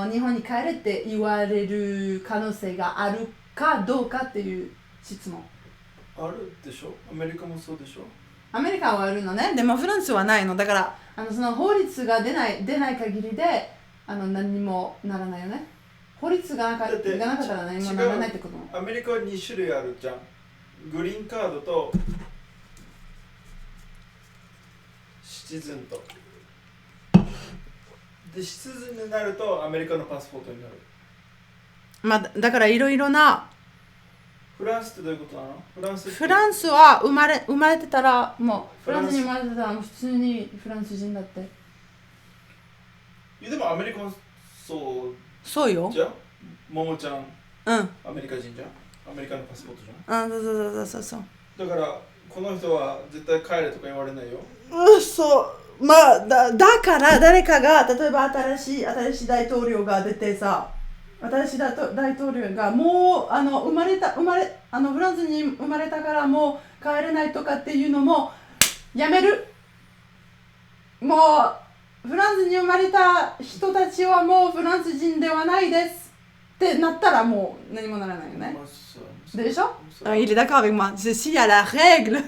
日本に帰れって言われる可能性があるかどうかっていう質問。あるでしょ。アメリカもそうでしょ。アメリカはあるのね。でもフランスはないの。だからその法律が出ない限りで何にもならないよね。法律がなかったら何もならないってことも。アメリカは2種類あるじゃん。グリーンカードとシチズンと。で、シチズンになるとアメリカのパスポートになる。だからいろいろな。フランスってどういうことなの？フランスは生まれてたらもうフランスに生まれてたら普通にフランス人だって。でもアメリカもそうよ。じゃん。ももちゃん、アメリカ人じゃん。アメリカのパスポートじゃん。そう。だからこの人は絶対帰れとか言われないよ。そう。だから誰かが例えば新しい大統領が出てさ。私大統領がもうフランスに生まれたからもう帰れないとかっていうのもやめる。もうフランスに生まれた人たちはもうフランス人ではないですってなったらもう何もならないよね。でしょ? Il est d'accord avec moi. S'il y a la règle,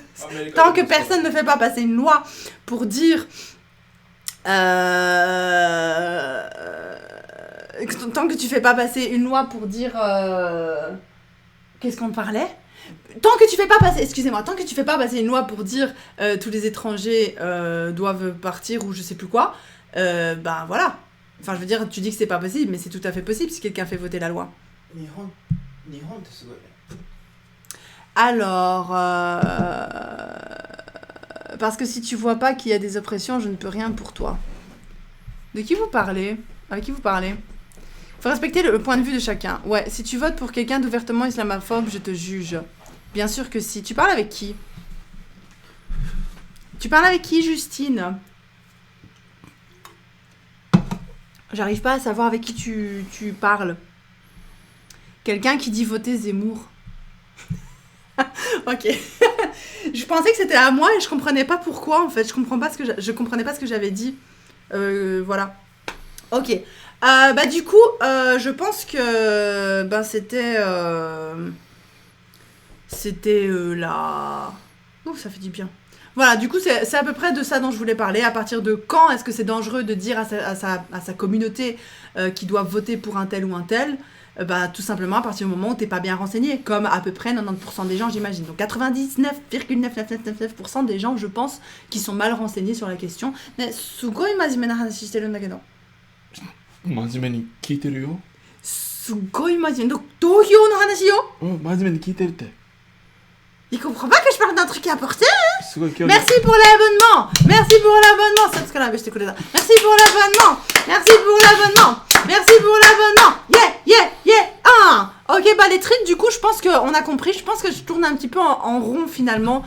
tant que personne ne fait pas passer une loi pour dire tant que tu fais pas passer une loi pour dire qu'est-ce qu'on parlait? Tant que tu fais pas passer une loi pour dire tous les étrangers doivent partir ou je sais plus quoi, voilà. Enfin, je veux dire, tu dis que c'est pas possible, mais c'est tout à fait possible si quelqu'un fait voter la loi. Alors, parce que si tu vois pas qu'il y a des oppressions, je ne peux rien pour toi. De qui vous parlez? Avec qui vous parlez? Faut respecter le point de vue de chacun. Ouais, si tu votes pour quelqu'un d'ouvertement islamophobe, je te juge. Bien sûr que si. Tu parles avec qui? Justine? J'arrive pas à savoir avec qui tu parles. Quelqu'un qui dit voter Zemmour. Ok. Je pensais que c'était à moi et je comprenais pas pourquoi en fait. Je comprenais pas ce que j'avais dit. Voilà. Ok. Du coup, je pense que c'était la... Oh, ça fait du bien. Voilà, du coup, c'est à peu près de ça dont je voulais parler. À partir de quand est-ce que c'est dangereux de dire à sa communauté qu'ils doivent voter pour un tel ou un tel? Tout simplement à partir du moment où t'es pas bien renseigné, comme à peu près 90% des gens, j'imagine. Donc 99,9999% des gens, je pense, qui sont mal renseignés sur la question. Mais sugoi majime na hanashi shiteru nda kedo. 真面目に聞いてるよ。すごい真面目。投票の話よ。真面目に聞いてるって。Il comprend pas que je parle d'un truc important. Merci pour l'abonnement. Merci pour l'abonnement. Merci pour l'abonnement. Yeah. Ok, les tricks, du coup, je pense qu'on a compris. Je pense que je tourne un petit peu en rond finalement.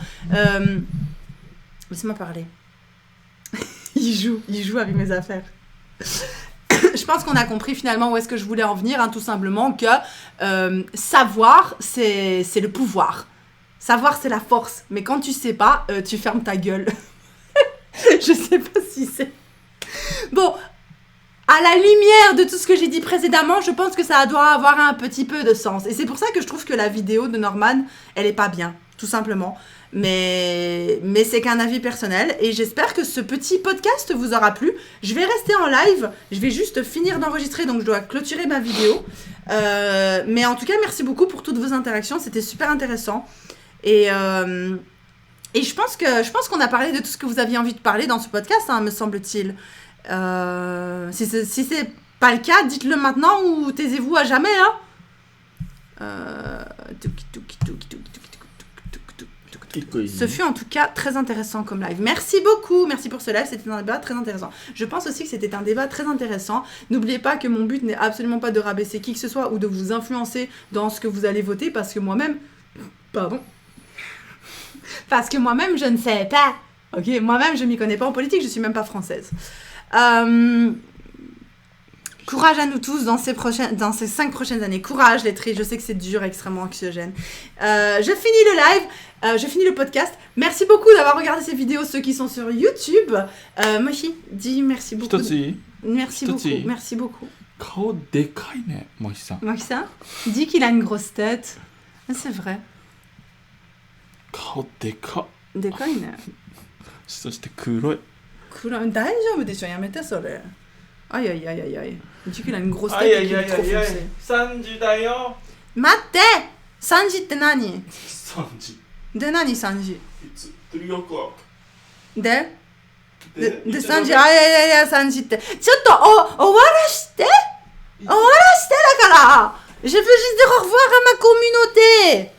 Laisse-moi parler. Il joue avec mes affaires. Je pense qu'on a compris finalement où est-ce que je voulais en venir, tout simplement que savoir, c'est le pouvoir. Savoir, c'est la force. Mais quand tu sais pas, tu fermes ta gueule. Je sais pas si c'est... Bon, à la lumière de tout ce que j'ai dit précédemment, je pense que ça doit avoir un petit peu de sens. Et c'est pour ça que je trouve que la vidéo de Norman, elle est pas bien, tout simplement. Mais c'est qu'un avis personnel. Et j'espère que ce petit podcast vous aura plu. Je vais rester en live. Je vais juste finir d'enregistrer, donc je dois clôturer ma vidéo. Mais en tout cas, merci beaucoup pour toutes vos interactions. C'était super intéressant. Et je pense qu'on a parlé de tout ce que vous aviez envie de parler dans ce podcast, me semble-t-il. Si c'est pas le cas, dites-le maintenant ou taisez-vous à jamais. Ce fut en tout cas très intéressant comme live. Merci beaucoup, merci pour ce live, c'était un débat très intéressant. Je pense aussi que c'était un débat très intéressant. N'oubliez pas que mon but n'est absolument pas de rabaisser qui que ce soit ou de vous influencer dans ce que vous allez voter parce que moi-même... Pardon. Parce que moi-même, je ne sais pas. Ok, moi-même, je m'y connais pas en politique, je suis même pas française. Courage à nous tous dans ces 5 prochaines années. Courage, les tris. Je sais que c'est dur, extrêmement anxiogène. Je finis le live. Je finis le podcast. Merci beaucoup d'avoir regardé ces vidéos, ceux qui sont sur YouTube. Mochi, dis merci beaucoup. Merci beaucoup. Merci beaucoup. 顔でかいね、モヒさん。 Mochi-san, dis qu'il a une grosse tête. Ah, c'est vrai. 顔でか。でかいね。そして黒い。大丈夫でしょ、やめてそれ。Aïe aïe aïe aïe aïe. Du coup, il a une grosse tête et qu'il est trop foncé. Sanji da yo. Matte! Sanji って何? 3時。で何 Sanji? It's 3 o'clock. でSanji、いやSanji って。ちょっと終わらしてだからJe veux juste dire au revoir à ma communauté.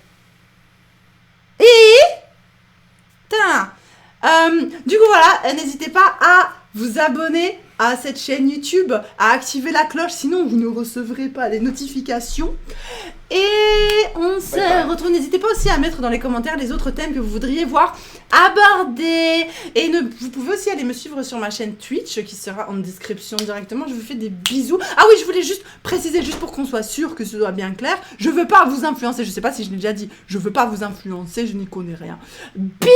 Du coup, voilà, n'hésitez pas à vous abonner à cette chaîne YouTube, à activer la cloche, sinon vous ne recevrez pas les notifications. Et on se retrouve. N'hésitez pas aussi à mettre dans les commentaires les autres thèmes que vous voudriez voir abordés. Et vous pouvez aussi aller me suivre sur ma chaîne Twitch qui sera en description directement. Je vous fais des bisous. Ah oui, je voulais juste préciser, juste pour qu'on soit sûr que ce soit bien clair. Je veux pas vous influencer. Je sais pas si je l'ai déjà dit. Je veux pas vous influencer. Je n'y connais rien. Bisous!